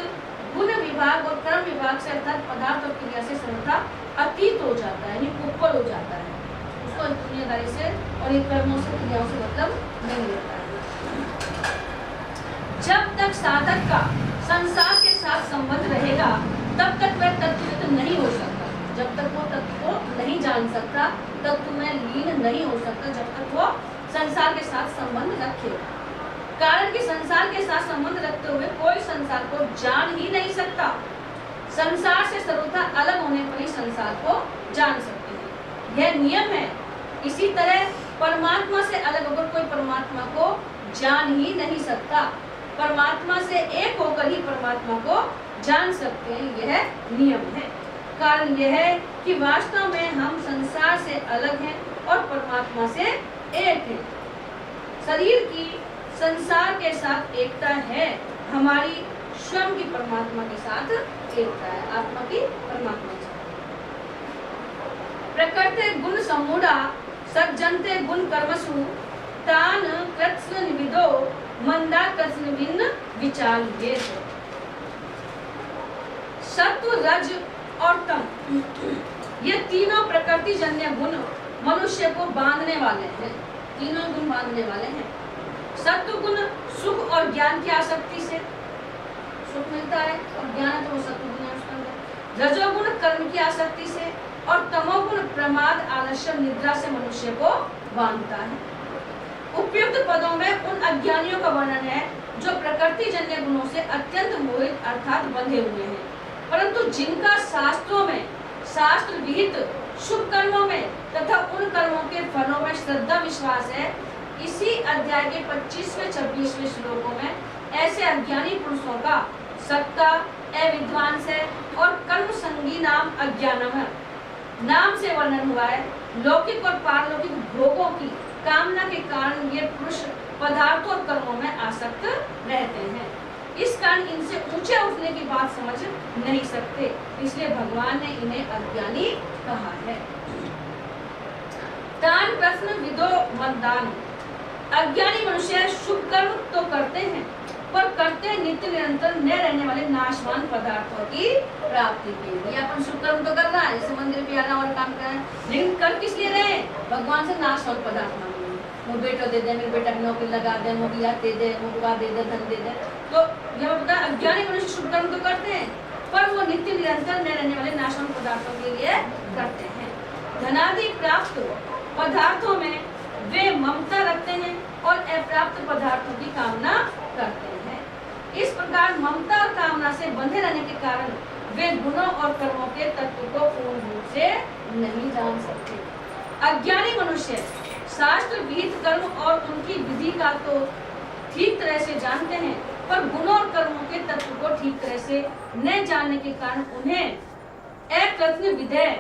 गुण विभाग और कर्म विभाग से अर्थात पदार्थ और क्रिया से सर्वथा अतीत हो जाता है, यानी ऊपर हो जाता है। उसको दुनियादारी से और ये कर्मों से क्रियाओं से मतलब नहीं होता है। जब तक साधक का संसार के साथ संबंध रहेगा तब तक वह तत्वविद नहीं हो सकता। जब तक वो तत्व को नहीं जान सकता, तत्व में लीन नहीं हो सकता, जब तक वो संसार के साथ संबंध रखे। कारण कि संसार के साथ संबंध रखते हुए कोई संसार को जान ही नहीं सकता। संसार से सर्वथा अलग होने पर ही संसार को जान सकते हैं, यह नियम है। इसी तरह परमात्मा से अलग होकर कोई परमात्मा को जान ही नहीं सकता। परमात्मा से एक होकर ही परमात्मा को जान सकते हैं, यह नियम है। कारण यह है कि वास्तव में हम संसार से अलग हैं और परमात्मा से एक हैं। शरीर की संसार के साथ एकता है, हमारी स्वयं की परमात्मा के साथ एकता है, आत्मा की परमात्मा के साथ। प्रकृते गुण समूढ़ा सज्जनते गुण कर्मसु तान कृत्स्न विदो मंदा कृत्स्न भिन्न विचार्येत। सत्व, रज और तम, ये तीनों प्रकृति जन्य गुण मनुष्य को बांधने वाले हैं। तीनों गुण बांधने वाले हैं। सत्व गुण सुख और ज्ञान की आसक्ति से सुख मिलता है और ज्ञान तो सत्व गुण है उसके अंदर। रजोगुण कर्म की आसक्ति से और तमोगुण प्रमाद आलस्य निद्रा से मनुष्य को बांधता है। उपयुक्त पदों में उन अज्ञानियों का वर्णन है जो प्रकृति जन्य गुणों से अत्यंत मोहित अर्थात बंधे हुए हैं, परंतु जिनका शास्त्रों में शास्त्र विहित शुभ कर्मों में तथा उन कर्मों के फलों में श्रद्धा विश्वास है। इसी अध्याय के 25वें 26वें श्लोकों में ऐसे अज्ञानी पुरुषों का सत्ता अविद्वान से और कर्म संगी नाम अज्ञानम है नाम से वर्णन हुआ है। लौकिक और पारलौकिक भोगों की कामना के कारण ये पुरुष पदार्थों और कर्मों में आसक्त रहते हैं। इस कारण इनसे ऊंचे उठने की बात समझ नहीं सकते, इसलिए भगवान ने इन्हें अज्ञानी कहा है। तान प्रश्न विदो मंदान, अज्ञानी मनुष्य शुभ कर्म तो करते हैं पर करते नित्य निरंतर न रहने वाले नाशवान पदार्थों की प्राप्ति के लिए। अपन शुभ कर्म तो कर रहा है, जैसे मंदिर पे आना और काम करना, लेकिन कर किस लिए रहे? भगवान से नाशवान पदार्थ मांगे। वो बेटा दे दे, मेरे बेटा की नौकरी लगा दे, मोबिया दे दे, मुर्गा दे दे, धन दे दे। तो यह बता अज्ञानी मनुष्य शुभ कर्म तो करते हैं पर वो नित्य निरंतर न रहने वाले नाशवान पदार्थों के लिए करते हैं। धनादि प्राप्त पदार्थों में वे ममता रखते हैं और अप्राप्त पदार्थों की कामना करते हैं। इस प्रकार ममता और कामना से बंधे रहने के कारण वे गुणों और कर्मों के तत्व को पूर्ण रूप से नहीं जान सकते। अज्ञानी मनुष्य शास्त्र विहित कर्म और उनकी विधि का तो ठीक तरह से जानते हैं, पर गुणों और कर्मों के तत्व को ठीक तरह से न जानने के कारण उन्हें अकृत्न विधेय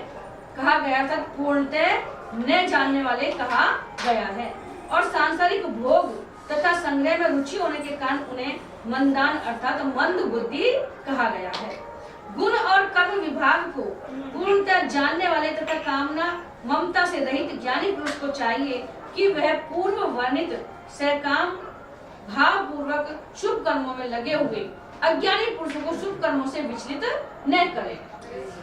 कहा गया था, पूर्णतः न जानने वाले कहा गया है। और सांसारिक भोग तथा संग्रह में रुचि होने के कारण उन्हें मंदान अर्थात मंद बुद्धि कहा गया है। गुण और कर्म विभाग को पूर्णतः जानने वाले तथा कामना ममता से रहित ज्ञानी पुरुष को चाहिए कि वह पूर्व वर्णित सकाम भाव पूर्वक शुभ कर्मों में लगे हुए अज्ञानी पुरुषों को शुभ कर्मों से विचलित न करे,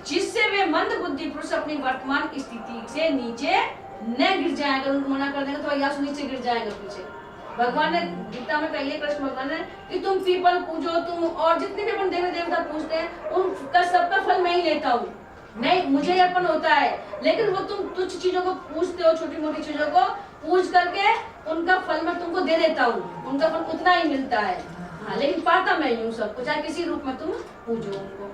जिससे वे मंद बुद्धि पुरुष अपनी वर्तमान स्थिति से नीचे न गिर जाएगा। उनको मना कर देंगे तो या नीचे गिर जाएगा पीछे। भगवान ने गीता में पहले कृष्ण भगवान ने कि तुम पीपल पूजो, तुम और जितने भी अपन देवी देवता पूजते हैं उनका सबका फल मैं ही लेता हूँ, नहीं मुझे अर्पण होता है। लेकिन वो तुम तुच्छ चीजों को पूजते हो, छोटी मोटी चीजों को पूज करके उनका फल मैं तुमको दे देता हूँ, उनका फल उतना ही मिलता है। हाँ, लेकिन पाता मैं ही हूँ सबको, चाहे किसी रूप में तुम पूजो उनको।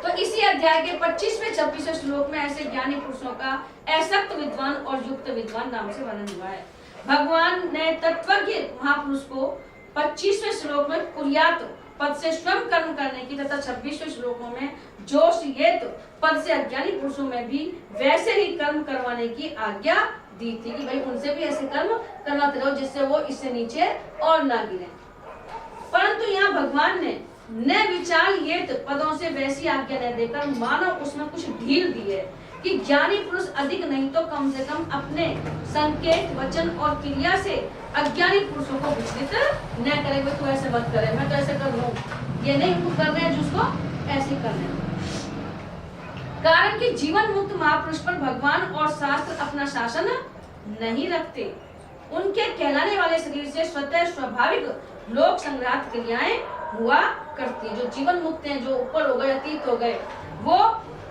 तो इसी अध्याय के 25वें 26वें श्लोक में ऐसे ज्ञानी पुरुषों का असक्त विद्वान और युक्त विद्वान नाम से वर्णन हुआ है। भगवान ने तत्वज्ञ महापुरुष को 25वें श्लोक में कुर्यात पद से स्वयं कर्म करने की तथा 26वें श्लोकों में जोशयेत पद से अज्ञानी पुरुषों में भी वैसे ही कर्म करवाने की आज्ञा दी थी कि भाई उनसे भी ऐसे कर्म करवाते रहो जिससे वो इससे नीचे और ना गिरे। परंतु यहाँ भगवान ने न विचार ये पदों से वैसी आज्ञा न देकर मानव उसमें कुछ ढील दी है कि ज्ञानी पुरुष अधिक नहीं तो कम से कम अपने संकेत वचन और क्रिया से अज्ञानी पुरुषों को विचलित न करे। तू ऐसे मत करे, मैं तो ऐसे कर लूं, ये नहीं उनको कर रहे हैं जिसको ऐसे कर रहे हैं। कारण कि जीवन मुक्त महापुरुष पर भगवान और शास्त्र अपना शासन नहीं रखते। उनके कहलाने वाले शरीर से स्वतः स्वाभाविक लोक संग्रात क्रियाएं हुआ करती है। जो जीवन मुक्त हैं, जो ऊपर हो गए, अतीत हो गए, वो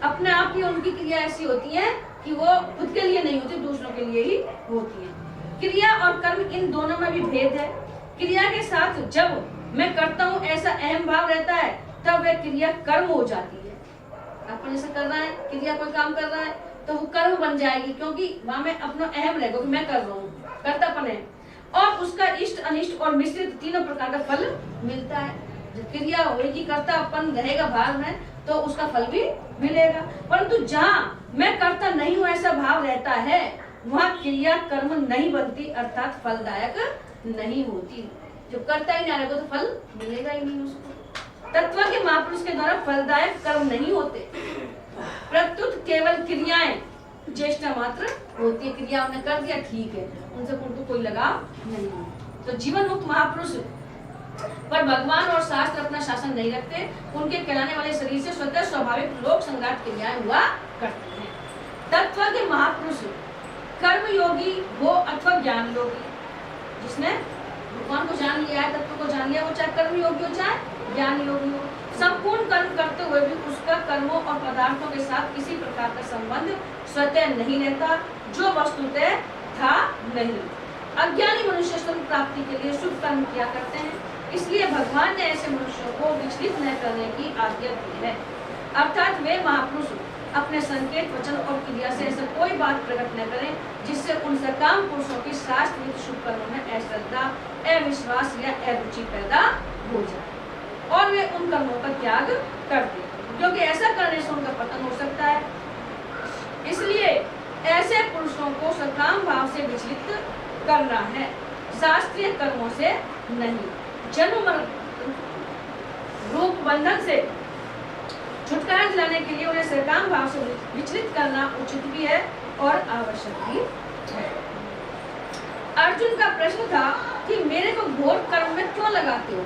अपने आप ही उनकी क्रिया ऐसी होती है कि वो खुद के लिए नहीं होती, दूसरों के लिए ही होती है। क्रिया और कर्म इन दोनों में भी भेद है। क्रिया के साथ जब मैं करता हूँ ऐसा अहम भाव रहता है, तब वह क्रिया कर्म हो जाती है। अपन ऐसा कर रहा है, क्रिया कोई काम कर रहा है तो वो कर्म बन जाएगी, क्योंकि वहां में अपना अहम रहेगा कि मैं कर रहा हूँ, कर्तापन है। और उसका इष्ट अनिष्ट और मिश्रित तीनों प्रकार का फल मिलता है। जब क्रिया होगी, कर्तापन रहेगा भाव में, तो उसका फल भी मिलेगा। परंतु जहाँ मैं करता नहीं हूँ ऐसा भाव रहता है, वहाँ क्रिया कर्म नहीं बनती, अर्थात फलदायक नहीं होती। जब करता ही नहीं रहेगा तो फल मिलेगा ही नहीं उसको। तत्व के महापुरुष के द्वारा फलदायक कर्म नहीं होते, प्रत्युत केवल क्रियाएं ज्येष्ठा मात्र होती है। क्रिया उन्हें कर दिया, ठीक है, उनसे उनको कोई लगाव नहीं है। तो जीवन मुक्त महापुरुष पर भगवान और शास्त्र अपना शासन नहीं रखते। उनके कहलाने वाले शरीर से स्वतः स्वाभाविक लोक संग्रात क्रियाएं हुआ करती हैं। तत्व के महापुरुष कर्म योगी हो अथवा ज्ञान योगी, जिसने भगवान को जान लिया है, तत्व को जान लिया, वो चाहे कर्म योगी हो चाहे ज्ञान योगी हो, संपूर्ण कर्म करते हुए भी उसका कर्मों और पदार्थों के साथ किसी प्रकार का संबंध स्वतः नहीं रहता, जो वस्तुतः था नहीं। अज्ञानी मनुष्य स्वर्ग प्राप्ति के लिए शुभ कर्म किया करते हैं, इसलिए भगवान ने ऐसे मनुष्यों को विचलित न करने की आज्ञा दी है। अर्थात वे महापुरुष अपने संकेत वचन और क्रिया से ऐसा कोई बात प्रकट न करें जिससे उन सकाम पुरुषों की शास्त्र शुभ कर्मों में अश्रद्धा, अविश्वास या अरुचि पैदा हो जाए और वे उन कर्मों का त्याग कर दें, क्योंकि ऐसा करने से उनका पतन हो सकता है। इसलिए ऐसे पुरुषों को सकाम भाव से विचलित करना है, शास्त्रीय कर्मों से नहीं। जन्म मरण रूप बंधन से छुटकारा दिलाने के लिए उन्हें सकाम भाव से विचलित करना उचित भी है और आवश्यक भी है। अर्जुन का प्रश्न था कि मेरे को घोर कर्म में क्यों लगाते हो?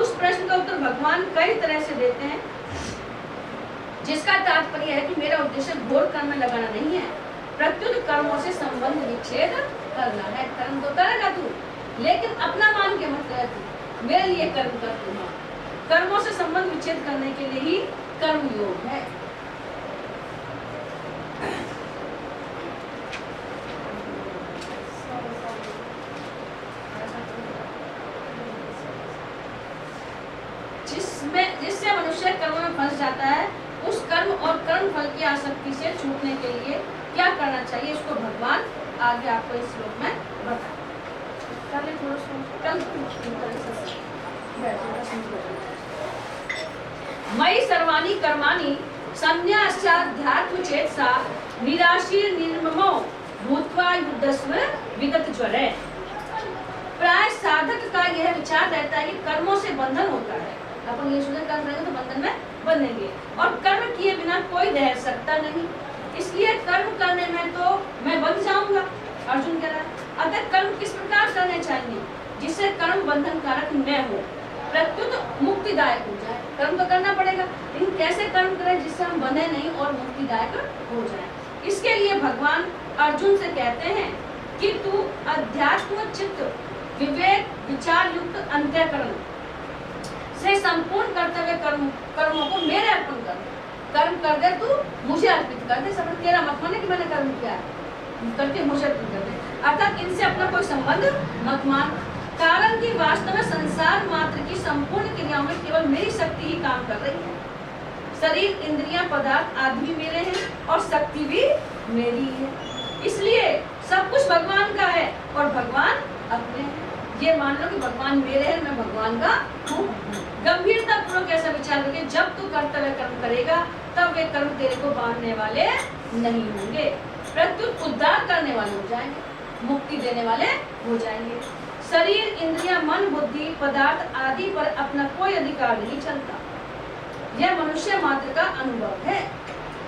उस प्रश्न का उत्तर भगवान कई तरह से देते हैं, जिसका तात्पर्य है कि मेरा उद्देश्य घोर कर्म में लगाना नहीं है, प्रत्युत कर्मों से संबंध विच्छेद करना है। कर्म तो करेगा तू, लेकिन अपना मान के मत कर, तू मेरे लिए कर्म कर तू। कर्मों से संबंध विच्छेद करने के लिए ही कर्म योग है। जिससे मनुष्य कर्म में फंस जाता है, उस कर्म और कर्म फल की आसक्ति से छूटने के लिए क्या करना चाहिए, इसको भगवान आगे आपको इस श्लोक में बताएं। मयि सर्वाणि कर्माणि संन्यासाध्यात्म चेतसा निराशीर निर्ममो भूत्वा युद्धस्व विगत ज्वरे। प्राय साधक का यह विचार रहता है कि कर्मों से बंधन होता है, अपन ये सोचते कर्म करेंगे तो बंधन में बंधेंगे, और कर्म किए बिना कोई रह सकता नहीं, इसलिए कर्म करने में तो मैं बंध जाऊंगा। अर्जुन कह रहा है, अतः कर्म किस प्रकार करने चाहिए जिससे कर्म बंधन कारक न हो, प्रत्युत मुक्तिदायक हो जाए। कर्म तो करना पड़ेगा, लेकिन कैसे कर्म करें जिससे हम बंधे नहीं और मुक्तिदायक हो जाए। इसके लिए भगवान अर्जुन से कहते हैं कि तू अध्यात्म चित्त विवेक विचार युक्त अंतःकरण से संपूर्ण कर्तव्य कर्मों को मेरे अर्पण कर दे। कर्म कर दे, तू मुझे अर्पित कर दे, सब तेरा मत माने कि मैंने कर्म किया है, करके मुझे अर्पित कर दे, अर्थात इनसे अपना कोई संबंध मत मान। कारण कि वास्तव में संसार मात्र की संपूर्ण क्रियाओं में केवल मेरी शक्ति ही काम कर रही है। शरीर, इंद्रियां, पदार्थ आदि भी मेरे हैं और शक्ति भी मेरी है, इसलिए सब कुछ भगवान का है और भगवान अपने हैं। ये मान लो कि भगवान मेरे हैं, मैं भगवान का हूँ। गंभीरता पूर्वक ऐसा विचार करके जब तू कर्तव्य कर्म करेगा तब वे कर्म तेरे को बांधने वाले नहीं होंगे, प्रत्युत उद्धार करने वाले हो जाएंगे, मुक्ति देने वाले हो जाएंगे। शरीर, इंद्रिया, मन, बुद्धि, पदार्थ आदि पर अपना कोई अधिकार नहीं चलता। यह मनुष्य मात्र का अनुभव है।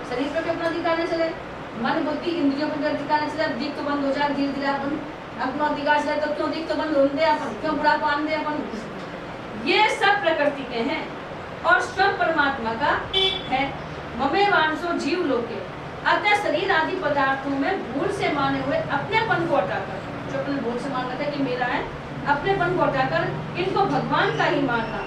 शरीर पर भी अपना अधिकार नहीं चले, मन, बुद्धि, इंद्रियों पर भी अधिकार नहीं चले। दिख तो बंद हो जाए धीरे धीरे, अपन अपना अधिकार चले तो क्यों दिख तो बंद होने दे, अपन क्यों बुढ़ा पान दे अपन। ये सब प्रकृति के हैं और स्वयं परमात्मा का है। ममेवांशो जीव लोके। अतः शरीर आदि पदार्थों में भूल से माने हुए अपनेपन को हटाकर, जो अपने भूल से मान रखा है कि मेरा है, अपनेपन को हटाकर इनको भगवान का ही मानना,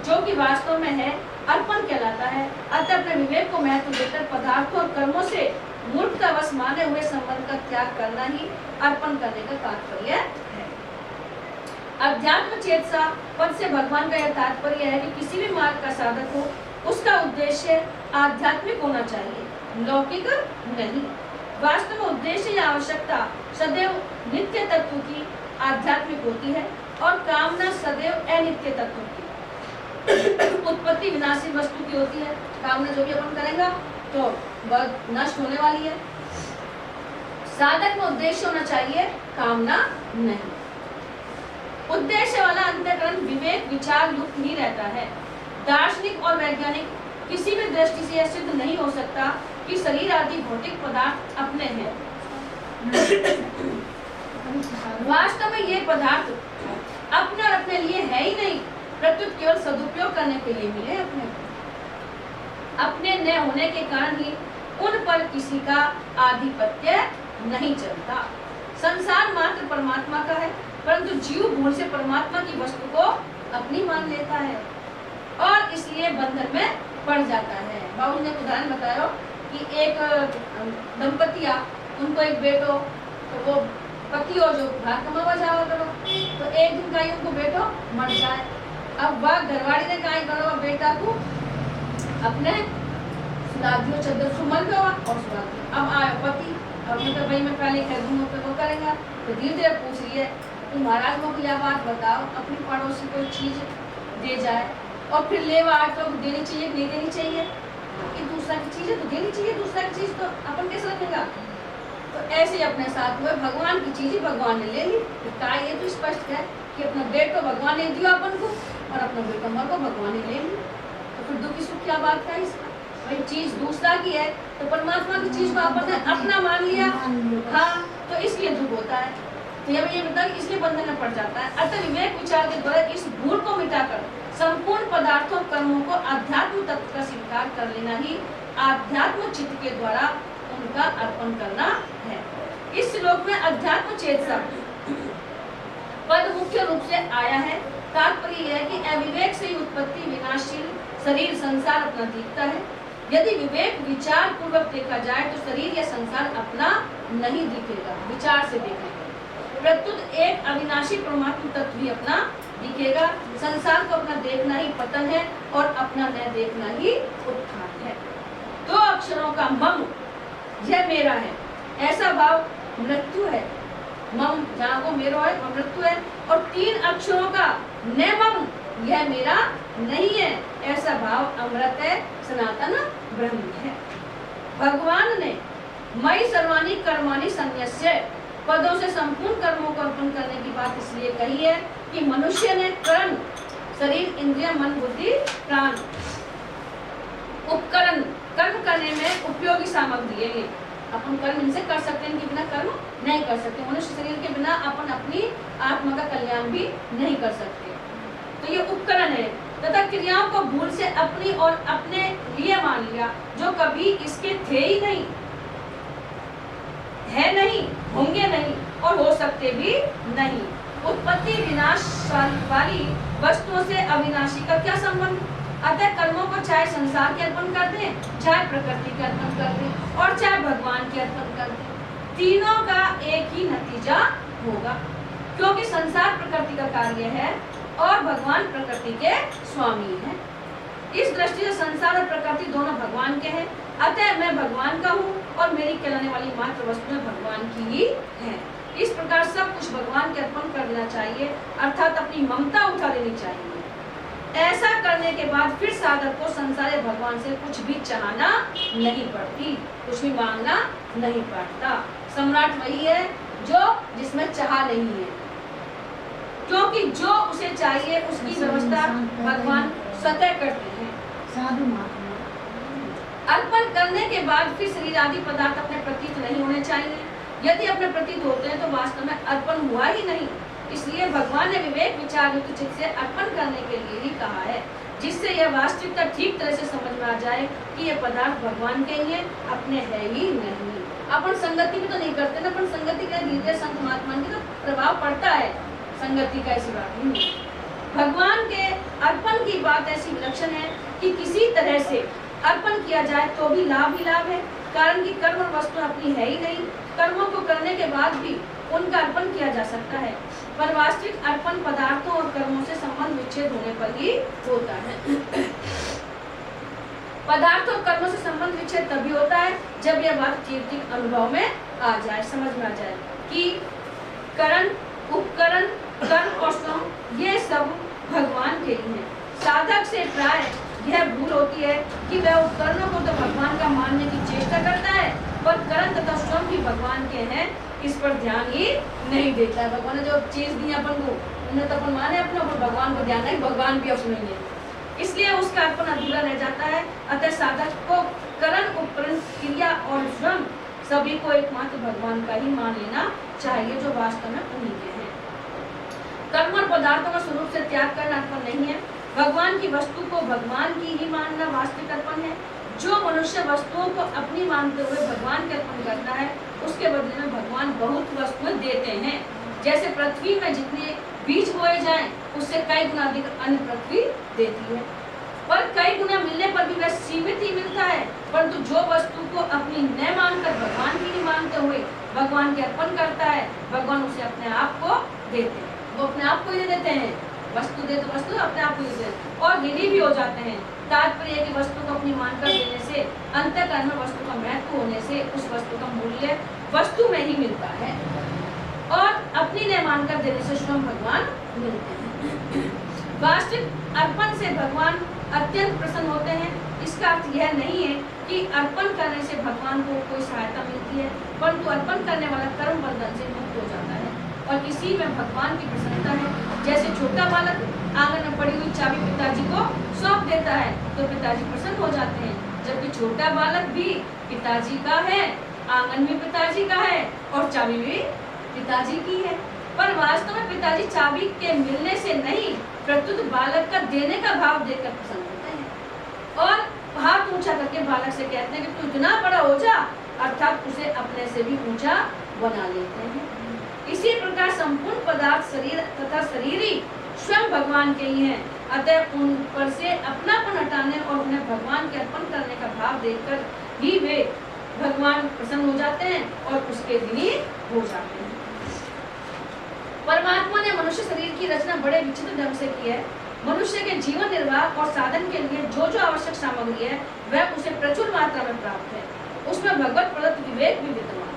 जो कि वास्तव में है, अर्पण कहलाता है। अतः अपने विवेक को महत्व देकर पदार्थों और कर्मों से मूर्खतावश माने हुए संबंध का त्याग करना ही अर्पण करने का तात्पर्य है। अध्यात्म चेतसा पद से भगवान का यह तात्पर्य है कि किसी भी मार्ग का साधक हो, उसका उद्देश्य आध्यात्मिक होना चाहिए, लौकिक नहीं। वास्तव में उद्देश्य या आवश्यकता सदैव नित्य तत्व की आध्यात्मिक होती है और कामना सदैव अनित्य तत्व की उत्पत्ति विनाशी वस्तु की होती है। कामना जो भी अपन करेगा तो बहुत नष्ट होने वाली है। साधक में उद्देश्य होना चाहिए, कामना नहीं। उद्देश्य वाला अंतःकरण विवेक विचार युक्त ही रहता है। दार्शनिक और वैज्ञानिक किसी भी दृष्टि से यह सिद्ध नहीं हो सकता कि शरीर आदि भौतिक पदार्थ अपने हैं। वास्तव में ये पदार्थ अपने और अपने लिए है ही नहीं, प्रत्युत केवल सदुपयोग करने के लिए मिले। अपने न होने के कारण ही उन पर किसी का आधिपत्य नहीं चलता। संसार मात्र परमात्मा का है, परंतु जीव भूल से परमात्मा की वस्तु को अपनी मान लेता है और इसलिए बंधन में पड़ जाता है। बाबू ने उदाहरण बताया कि एक दंपतिया, उनको एक बेटो, तो वो पति हो जो बाहर कमावा जावा करो, तो एक दिन का ही उनको बेटो मर जाए। अब वह घरवाली ने कहा करो बेटा को अपने सुधादियों चद्दर सुमल गवा और सुधादियों। अब आया पति, अब मतलब भाई मैं पहले कह दूंगा तो वो करेगा, तो धीरे धीरे पूछ रही है तो महाराज को यह बात बताओ, अपनी पड़ोसी कोई चीज दे जाए और फिर ले आए तो देनी चाहिए नहीं देनी चाहिए, कि दूसरा की चीज है तो देनी चाहिए, दूसरा की चीज तो अपन कैसे रखेगा। तो ऐसे ही अपने साथ हुए, भगवान की चीज भगवान ने ले ली। तो ये तो स्पष्ट है कि अपना बेटो भगवान ने दिया अपन को और अपना बेटा मर को भगवान ने ले ली। तो फिर दुखी सुख क्या बात है इसका, भाई चीज दूसरा की है तो परमात्मा की चीज को अपन ने अपना मान लिया, हाँ, तो इसलिए दुख होता है। तो ये बता इसलिए बंधन में पड़ जाता है। अतः विवेक विचार के द्वारा इस भूल को मिटाकर संपूर्ण पदार्थों कर्मों को आध्यात्म तत्व का स्वीकार कर लेना ही आध्यात्म चित्त के द्वारा उनका अर्पण करना है। इस श्लोक में अध्यात्म चेतसा पद मुख्य रूप से आया है। तात्पर्य यह है कि अविवेक से ही उत्पत्ति विनाशील शरीर संसार अपना दिखता है। यदि विवेक विचार पूर्वक देखा जाए तो शरीर या संसार अपना नहीं दिखेगा, विचार से देखेगा। प्रत्युत एक अविनाशी परमात्मा तत्व ही अपना दिखेगा। संसार को अपना देखना ही पतन है और अपना न देखना ही उत्थान है। दो अक्षरों का मम, यह मेरा है, ऐसा भाव मृत्यु है। मम जहाँ को मेरो है वह मृत्यु है। और तीन अक्षरों का न मम, यह मेरा नहीं है, ऐसा भाव अमृत है, सनातन ब्रह्म है। भगवान ने मयि सर्वाणि कर्माणि संन्यस्य पदों से संपूर्ण कर्मों को अर्पण करने की बात इसलिए कही है कि मनुष्य ने करण, शरीर, इंद्रिय, मन, बुद्धि, प्राण, उपकरण, कर्म करने में उपयोगी सामग्री है। अपन कर्म इनसे कर सकते हैं, इनके बिना कर्म नहीं कर सकते। मनुष्य शरीर के बिना अपन अपनी आत्मा का कल्याण भी नहीं कर सकते। तो ये उपकरण है तथा क्रियाओं को भूल से अपनी और अपने लिए मान लिया, जो कभी इसके थे ही नहीं, है नहीं, होंगे नहीं और हो सकते भी नहीं। उत्पत्ति विनाश वाली वस्तुओं से अविनाशी का क्या संबंध। अतः कर्मों को चाहे संसार के अर्पण कर दें, चाहे प्रकृति के अर्पण कर दें और चाहे भगवान के अर्पण कर दें, तीनों का एक ही नतीजा होगा, क्योंकि संसार प्रकृति का कार्य है और भगवान प्रकृति के स्वामी हैं। इस दृष्टि से संसार और प्रकृति दोनों भगवान के हैं। अतः मैं भगवान का हूँ और मेरी कहलाने वाली मात्र वस्तुएं भगवान की ही है। इस प्रकार सब कुछ भगवान के अर्पण कर देना चाहिए, अर्थात अपनी ममता उठा देनी चाहिए। ऐसा करने के बाद फिर साधक को संसार भगवान से कुछ भी चाहना नहीं पड़ती, कुछ भी मांगना नहीं पड़ता। सम्राट वही है जो जिसमें चाह नहीं है। क्योंकि जो उसे चाहिए उसकी व्यवस्था भगवान स्वतः करते हैं। साधु महात्मा अर्पण करने के बाद फिर शरीर आदि पदार्थ अपने प्रतीत नहीं होने चाहिए। यदि अपने प्रतीत होते हैं तो वास्तव में अर्पण हुआ ही नहीं। इसलिए भगवान ने विवेक विचार युक्त चित्त से अर्पण करने के लिए ही कहा है, जिससे यह वास्तविकता ठीक तरह से समझ में आ जाए कि ये पदार्थ भगवान के ही हैं, अपने है ही नहीं। अपन संगति भी तो नहीं करते ना, अपन संगति के धीरे संत महात्मा की तो प्रभाव पड़ता है, संगति का ऐसी बात नहीं है। भगवान के अर्पण की बात ऐसी विलक्षण है कि किसी तरह से अर्पण किया जाए तो भी लाभ ही लाभ है, कारण कि कर्म और वस्तु अपनी है ही नहीं। कर्मों को करने के बाद भी उनका अर्पण किया जा सकता है, पर वास्तविक अर्पण पदार्थों और कर्मों से संबंध विच्छेद होने पर ही होता है। पदार्थों और कर्मों से संबंध विच्छेद तभी होता है जब यह बात ठीक अनुभव में आ जाए, समझ में आ जाए कि करण, उपकरण, कर्म और श्रम ये सब भगवान के ही हैं। साधक से प्राय यह भूल होती है कि वह उपकरणों को तो भगवान का मानने की चेष्टा करता है, पर करण तथा श्रम भी भगवान के हैं, इस पर ध्यान ही नहीं देता है। भगवान ने जो चीज दी अपन को, उन्हें तो अपन माने अपने, पर भगवान को ध्यान नहीं, भगवान भी अपने ही है, इसलिए उसका अर्पण अधूरा रह जाता है। अतः साधक को करण, उपकरण, क्रिया और श्रम सभी को एकमात्र भगवान का ही मान लेना चाहिए, जो वास्तव में उन्हीं के हैं। कर्म और पदार्थों का स्वरूप से त्याग करना अर्पण नहीं है। भगवान की वस्तु को भगवान की ही मानना वास्तविक अर्पण है। जो मनुष्य वस्तुओं को अपनी मानते हुए भगवान के अर्पण करता है, उसके बदले में भगवान बहुत वस्तुएं देते हैं। जैसे पृथ्वी में जितने बीज बोए जाएं, उससे कई गुना अधिक अन्न पृथ्वी देती है, पर कई गुना मिलने पर भी वह सीमित ही मिलता है। परंतु जो वस्तु को अपनी न मानकर भगवान की ही मानते हुए भगवान के अर्पण करता है, भगवान उसे अपने आप को देते हैं। वो अपने आप को ही देते हैं, वस्तु दे तो वस्तु अपने आप को ही देते हैं, और ऋणी भी हो जाते हैं। तात्पर्य की वस्तु को अपनी मानकर देने से, अंतःकरण में वस्तु का महत्व होने से उस वस्तु का मूल्य वस्तु में ही मिलता है, और अपनी न मानकर देने से स्वयं भगवान मिलते हैं। वास्तविक अर्पण से भगवान अत्यंत प्रसन्न होते हैं। इसका अर्थ यह नहीं है कि अर्पण करने से भगवान को कोई सहायता मिलती है, परंतु अर्पण करने वाला कर्म बंधन से मुक्त हो जाता है और इसी में भगवान की प्रसन्नता है। जैसे छोटा बालक आंगन में पड़ी हुई चाबी पिताजी को सौंप देता है तो पिताजी प्रसन्न हो जाते हैं, जबकि छोटा बालक भी पिताजी का है, आंगन भी पिताजी का है और चाबी भी पिताजी की है। पर वास्तव में पिताजी चाबी के मिलने से नहीं, प्रत्युत बालक का देने का भाव देखकर प्रसन्न होते हैं और हाथ ऊंचा करके बालक से कहते हैं कि तू इतना बड़ा हो जा, अर्थात उसे अपने से भी ऊंचा बना लेते हैं। इसी प्रकार संपूर्ण पदार्थ शरीर तथा शरीरी स्वयं भगवान के ही हैं। अतः उन पर से अपनापन हटाने और उन्हें भगवान के अर्पण करने का भाव देखकर ही वे भगवान प्रसन्न हो जाते हैं और उसके ऋणी हो जाते हैं। परमात्मा ने मनुष्य शरीर की रचना बड़े विचित्र ढंग से की है। मनुष्य के जीवन निर्वाह और साधन के लिए जो जो आवश्यक सामग्री है वह उसे प्रचुर मात्रा में प्राप्त है। उसमें भगवत प्रदत्त विवेक भी विद्यमान है।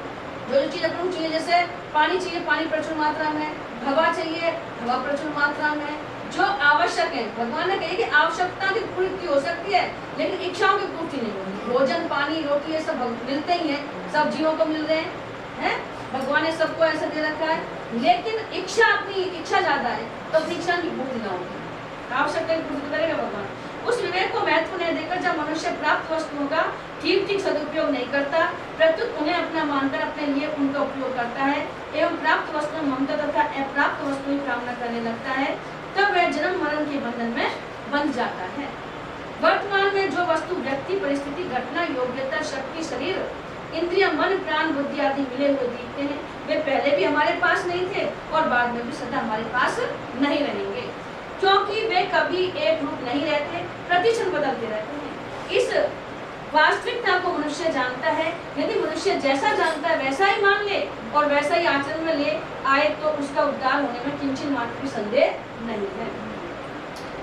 जो चीज अपन चाहिए, जैसे पानी चाहिए, पानी प्रचुर मात्रा में, हवा चाहिए, हवा प्रचुर मात्रा में, जो आवश्यक है। भगवान ने कही कि आवश्यकता की पूर्ति हो सकती है लेकिन इच्छाओं की पूर्ति नहीं होगी। भोजन, पानी, रोटी ये सब मिलते ही है, सब जीवों को मिल रहे हैं, भगवान ने सबको ऐसा दे रखा है। लेकिन इच्छा, अपनी इच्छा ज्यादा है तो अपनी इच्छा की पूर्ति ना होगी, आवश्यकता की पूर्ति करेगा भगवान। उस विवेक को महत्व नहीं देकर जब मनुष्य प्राप्त वस्तुओं का ठीक ठीक सदुपयोग नहीं करता, प्रत्युत उन्हें अपना मानकर अपने लिए उनका उपयोग करता है एवं प्राप्त वस्तु में ममता तथा अप्राप्त वस्तु की कामना करने लगता है, तब वह जन्म मरण के बंधन में बंध जाता है। वर्तमान में जो वस्तु व्यक्ति, परिस्थिति, घटना, योग्यता, शक्ति, शरीर, इंद्रिय, मन, प्राण, बुद्धि आदि मिले हुए दिखते हैं, वे पहले भी हमारे पास नहीं थे और बाद में भी सदा हमारे पास नहीं रहेंगे, क्योंकि वे कभी एक रूप नहीं रहते, प्रतिक्षण बदलते रहते हैं। इस वास्तविकता को मनुष्य जानता है। यदि मनुष्य जैसा जानता है वैसा ही मान ले और वैसा ही आचरण में ले आए तो उसका उद्धार होने में किंचित मात्र भी संदेह नहीं है।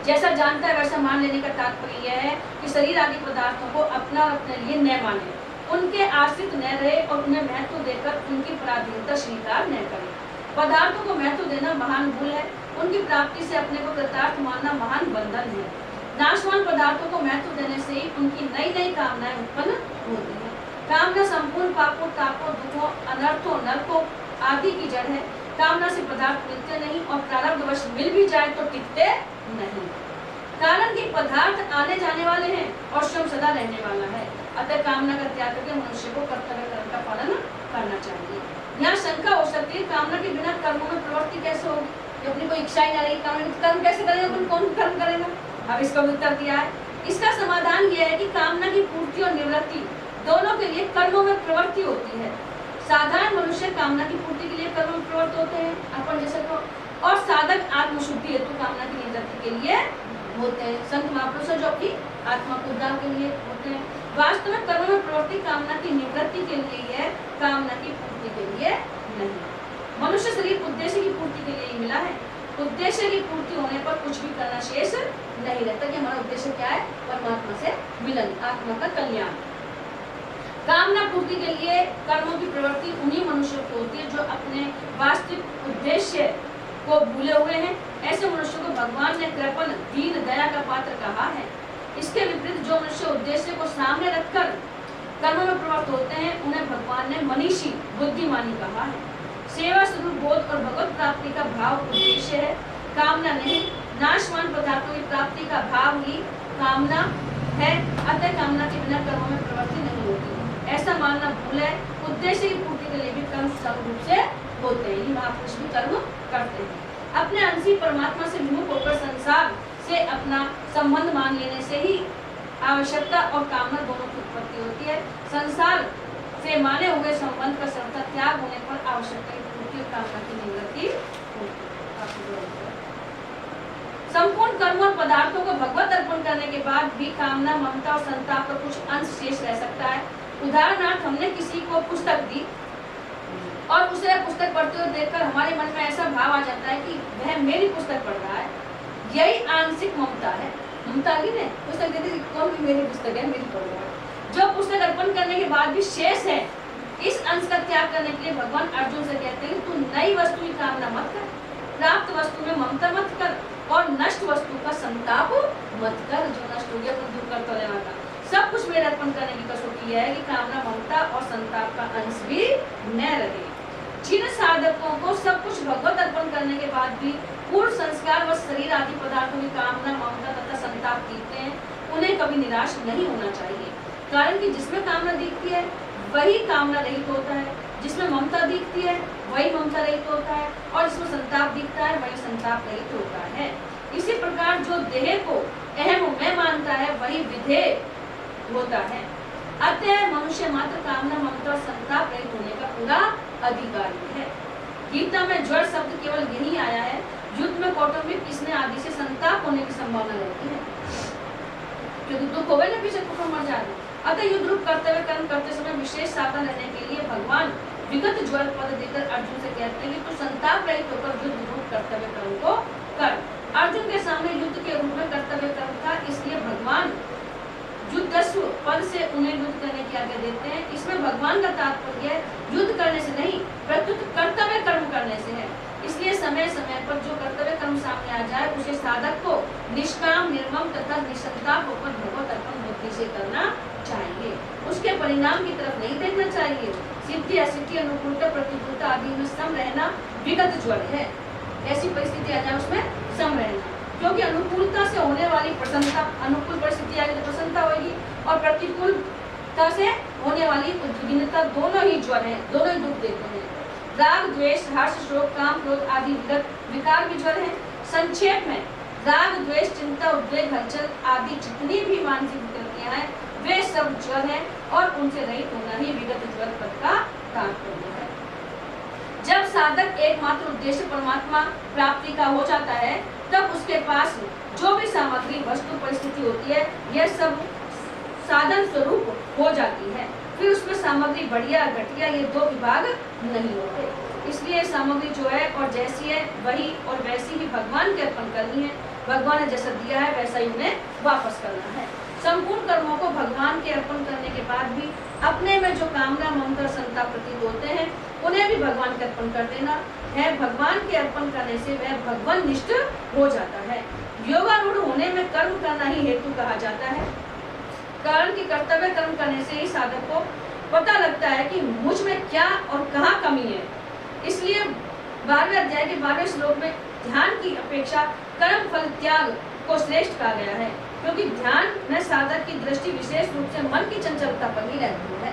जैसा जानता है वैसा मान लेने का तात्पर्य यह है कि शरीर आदि पदार्थों को अपना और अपने लिए न माने, उनके आश्रित न रहे और उन्हें महत्व देकर उनकी पराधीनता स्वीकार न करे। पदार्थों को महत्व देना महान भूल है, उनकी प्राप्ति से अपने को कृतार्थ मानना महान बंधन है। नाशवान पदार्थों को महत्व देने से ही उनकी नई नई कामनाएं उत्पन्न होती हैं। कामना संपूर्ण पापों, तापों, दुखों, अनर्थों, नरकों आदि की जड़ है। कामना से पदार्थ मिलते नहीं और प्रारब्धवश मिल भी जाए तो टिकते नहीं। कारण कि पदार्थ आने जाने वाले हैं और श्रम सदा रहने वाला है, अतः कामना का त्याग करके मनुष्य को कर्तव्य कर्म का पालन करना चाहिए। यहाँ शंका हो सकती है, कामना के बिना कर्मों में प्रवृत्ति कैसे होगी? जो अपनी कोई इच्छा ही ना रही, कर्म कैसे करेगा? अपन कौन कर्म करेगा? अब इसका उत्तर दिया है। इसका समाधान यह है कि कामना की पूर्ति और निवृत्ति दोनों के लिए कर्मों में प्रवृत्ति होती है। साधारण मनुष्य कामना की पूर्ति के लिए कर्म में प्रवृत्त होते हैं, अपन जैसे को, और साधक आत्मशुद्धि हेतु कामना की निवृत्ति के लिए होते हैं। संत महापुरुष जो अपनी आत्मा को उद्धार के लिए होते हैं। वास्तव में कर्म में प्रवृत्ति कामना की निवृत्ति के लिए है, कामना की पूर्ति के लिए नहीं। मनुष्य शरीर उद्देश्य की पूर्ति के लिए ही मिला है। उद्देश्य की पूर्ति होने पर कुछ भी करना शेष नहीं रहता कि हमारा उद्देश्य क्या है? परमात्मा से मिलन, आत्मा का कल्याण। कामना पूर्ति के लिए कर्मों की प्रवृत्ति उन्हीं मनुष्यों की होती है जो अपने वास्तविक उद्देश्य को भूले हुए हैं। ऐसे मनुष्यों को भगवान ने कृपण, दीन, दया का पात्र कहा है। इसके विपरीत जो मनुष्य उद्देश्य को सामने रखकर कर्म में प्रवृत्त होते हैं उन्हें भगवान ने मनीषी, बुद्धिमानी कहा है। सेवा स्वरूप बोध और भगवत प्राप्ति का भाव उद्देश्य है, कामना नहीं। नाशवान पदार्थों की प्राप्ति का भाव ही कामना है, अतः कामना के बिना कर्मों में प्रवृत्ति नहीं होती। ऐसा मानना भूल है। उद्देश्य की पूर्ति के लिए भी कर्म सुचारू रूप से होते हैं, महापुरुष भी कर्म करते हैं। अपने अंशी परमात्मा से विमुख होकर संसार से अपना संबंध मान लेने से ही आवश्यकता और कामना दोनों की उत्पत्ति होती है। संसार से माने हुए संबंध का सर्वथा त्याग होने पर आवश्यकता की पूर्ति और कामना की निवृत्ति होती है। संपूर्ण कर्म और पदार्थों को भगवत अर्पण करने के बाद भी कामना, ममता और संताप का कुछ अंश शेष रह सकता है। उदाहरणार्थ, हमने किसी को पुस्तक दी और उसे पुस्तक पढ़ते हुए देखकर हमारे मन में ऐसा भाव आ जाता है कि वह मेरी पुस्तक पढ़ रहा है। यही आंशिक ममता है। ममता की ने पुस्तक दे दी, कौन भी मेरी पुस्तक है, मेरी पढ़ रहा है। जो पुस्तक अर्पण करने के बाद भी शेष है, इस अंश का त्याग करने के लिए भगवान अर्जुन से कहते हैं, तू नई वस्तु की कामना मत कर, प्राप्त वस्तु में ममता मत कर और नष्ट वस्तु का संताप मत कर। जो नष्ट हो गया तो दूर कर तो लेना था। सब कुछ मेरे अर्पण करने की कसौटी है कि कामना, ममता और संताप का अंश भी न रहे। जिन साधकों को सब कुछ भगवत अर्पण करने के बाद भी पूर्व संस्कार व शरीर आदि पदार्थों की कामना, ममता तथा संताप दिखते हैं, उन्हें कभी निराश नहीं होना चाहिए। कारण कि जिसमें कामना दिखती है वही कामना रहित होता है, जिसमें ममता दिखती है वही ममता रहित होता है, और जिसमें संताप दिखता है वही संताप रहित होता है। इसी प्रकार जो देह को अहम मैं मानता है वही विधेय होता है। अतः मनुष्य मात्र कामना, ममता और संताप रहित होने का पूरा अधिकारी है। गीता में जड़ शब्द केवल यही आया है। युद्ध में कौटुंबिक किसने आदि से संताप होने की संभावना रहती है, क्योंकि दुख होवे ना, पीछे कुटुंब मर जाए। अतः युद्ध रूप कर्तव्य कर्म करते समय विशेष सावधान रहने के लिए भगवान विगत ज्वर पद देकर अर्जुन से कहते हैं कि तू संताप रहित होकर युद्ध रूप कर्तव्य कर्म को कर। अर्जुन के सामने युद्ध के रूप में कर्तव्य कर्म था, इसलिए भगवान युद्धस्व पद से उन्हें युद्ध करने की आज्ञा देते हैं। इसमें भगवान का तात्पर्य युद्ध करने से नहीं, प्रत्युत कर्तव्य कर्म करने से है। इसलिए समय समय पर जो कर्तव्य कर्म सामने आ जाए उसे साधक को निष्काम, निर्मम तथा निसंताप होकर भगवत अर्पण बुद्धि से करना चाहिए। उसके परिणाम की तरफ नहीं देखना चाहिए। सिद्धि, असिद्धि, अनुकूलता, प्रतिकूलता आदि में सम रहना विगत ज्वर है। ऐसी परिस्थिति आ जाए उसमें सम रहना, क्योंकि अनुकूलता से होने वाली प्रसन्नता, अनुकूल परिस्थिति आएगी तो प्रसन्नता होगी, और प्रतिकूलता से होने वाली उद्विग्नता दोनों ही ज्वर है, दोनों ही दुख देते हैं। राग, द्वेष, हर्ष, शोक, काम, क्रोध आदि विकार भी ज्वर है। संक्षेप में राग, द्वेष, चिंता, उद्वेग, हलचल आदि जितनी भी मानसिक विकृतियां हैं वे सब ज्वर है, और उनसे रहित होना ही विगत ज्वर पद का तात्पर्य है। जब साधक एकमात्र उद्देश्य परमात्मा प्राप्ति का हो जाता है, तब उसके पास जो भी सामग्री, वस्तु, परिस्थिति होती है, यह सब साधन स्वरूप हो जाती है। फिर उसमें सामग्री बढ़िया, घटिया, ये दो विभाग नहीं होते। इसलिए सामग्री जो है और जैसी है वही और वैसी ही भगवान के अर्पण करनी है। भगवान ने जैसा दिया है वैसा ही उन्हें वापस करना है। संपूर्ण कर्मों को भगवान के अर्पण करने के बाद भी अपने में जो कामना, ममता, संताप प्रतीत होते हैं उन्हें भी भगवान के अर्पण कर देना है। भगवान के अर्पण करने से वह भगवान निष्ठ हो जाता है। योगारूढ़ होने में कर्म करना ही हेतु कहा जाता है। कारण कि कर्तव्य कर्म करने से ही साधक को पता लगता है कि मुझ में क्या और कहाँ कमी है। इसलिए 12वें अध्याय के 12वें श्लोक में ध्यान की अपेक्षा कर्म फल त्याग को श्रेष्ठ कहा गया है, क्योंकि ध्यान में साधक की दृष्टि विशेष रूप से मन की चंचलता पर ही रहती है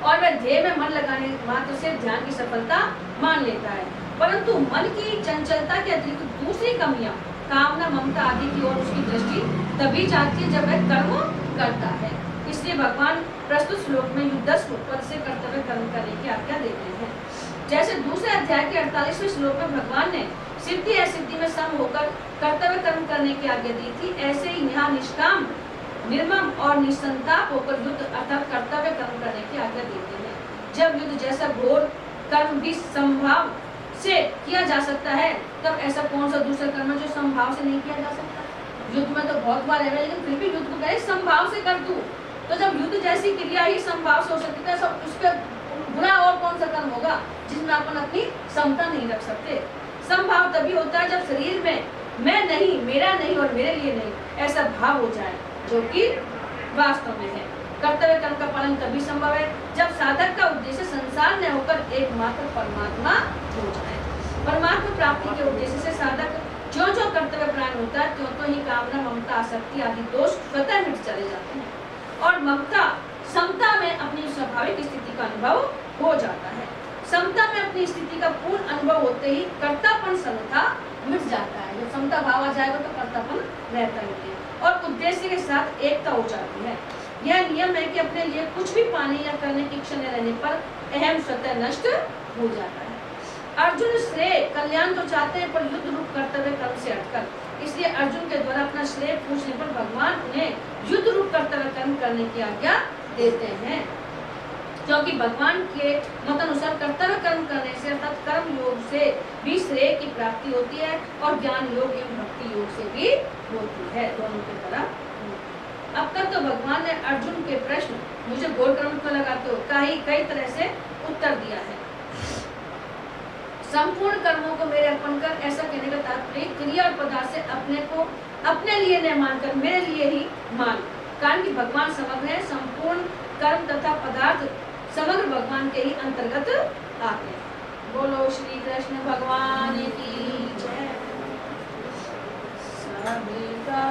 और वह ध्येय में मन लगाने मात्र से ध्यान की सफलता मान लेता है। परंतु मन की चंचलता के अतिरिक्त दूसरी कमियां, कामना, ममता आदि की ओर उसकी दृष्टि तभी जाती है जब वह कर्म करता है। इसलिए भगवान प्रस्तुत श्लोक में युद्धस्व पद से कर्तव्य कर्म करने की आज्ञा देते हैं। जैसे दूसरे अध्याय के 48वें श्लोक में भगवान ने सिद्धि असिद्धि में सम होकर कर्तव्य कर्म करने की आज्ञा दी थी, ऐसे ही यहाँ निष्काम, निर्मम और निसंताप होकर युद्ध अर्थात कर्तव्य कर्म करने की आज्ञा देते हैं। जब युद्ध जैसा घोर कर्म भी संभाव से किया जा सकता है, तब ऐसा कौन सा दूसरा कर्म है जो संभाव से नहीं किया जा सकता। युद्ध में तो बहुत बार है, लेकिन फिर भी युद्ध को कहे संभाव से कर दूं, तो जब युद्ध जैसी क्रिया ही संभाव से हो सकती है, सब उस पर बुरा और कौन सा कर्म होगा जिसमें अपन अपनी क्षमता नहीं रख सकते। संभाव तभी होता है जब शरीर में मैं नहीं, मेरा नहीं और मेरे लिए नहीं ऐसा भाव हो जाए, जो कि वास्तव में है। कर्तव्य कर्म का पालन तभी संभव है जब साधक का उद्देश्य संसार न होकर एकमात्र परमात्मा हो जाए। परमात्मा प्राप्ति के उद्देश्य से साधक जो जो कर्तव्य परायण होता है, त्यों ही कामना, ममता, आसक्ति आदि दोष स्वतः मिट चले जाते हैं और ममता समता में अपनी स्वाभाविक स्थिति का अनुभव हो जाता है। समता में अपनी स्थिति का पूर्ण अनुभव होते ही कर्तापन सर्वथा मिट जाता है। जब समता भाव आ जाएगा तो कर्तापन रहता ही है और उद्देश्य के साथ एकता हो जाती है। यह नियम है कि अपने लिए कुछ भी पाने या करने की इच्छा न रहने पर अहम स्वतः नष्ट हो जाता है। अर्जुन श्रेय कल्याण तो चाहते हैं, पर युद्ध रूप कर्तव्य कर्म से हटकर। इसलिए अर्जुन के द्वारा अपना श्रेय पूछने पर भगवान उन्हें युद्ध रूप कर्तव्य कर्म करने की आज्ञा देते हैं, क्योंकि भगवान के मत अनुसार कर्तव्य कर्म करने से अर्थात कर्म योग से भी श्रेय की प्राप्ति होती है और ज्ञान योग एवं भक्ति योग से भी होती है, दोनों की तरह। अब तक तो भगवान ने अर्जुन के प्रश्न मुझे घोर कर्म क्यों लगाते हो का ही कई तरह से उत्तर दिया है। संपूर्ण कर्मों को मेरे अर्पण कर, ऐसा कहने का तात्पर्य क्रिया और पदार्थ से अपने को अपने लिए न मानकर मेरे लिए ही मान, कारण कि भगवान समग्र है। संपूर्ण कर्म तथा पदार्थ समग्र भगवान के ही अंतर्गत आते हैं। बोलो श्री कृष्ण भगवान की जय। सभी का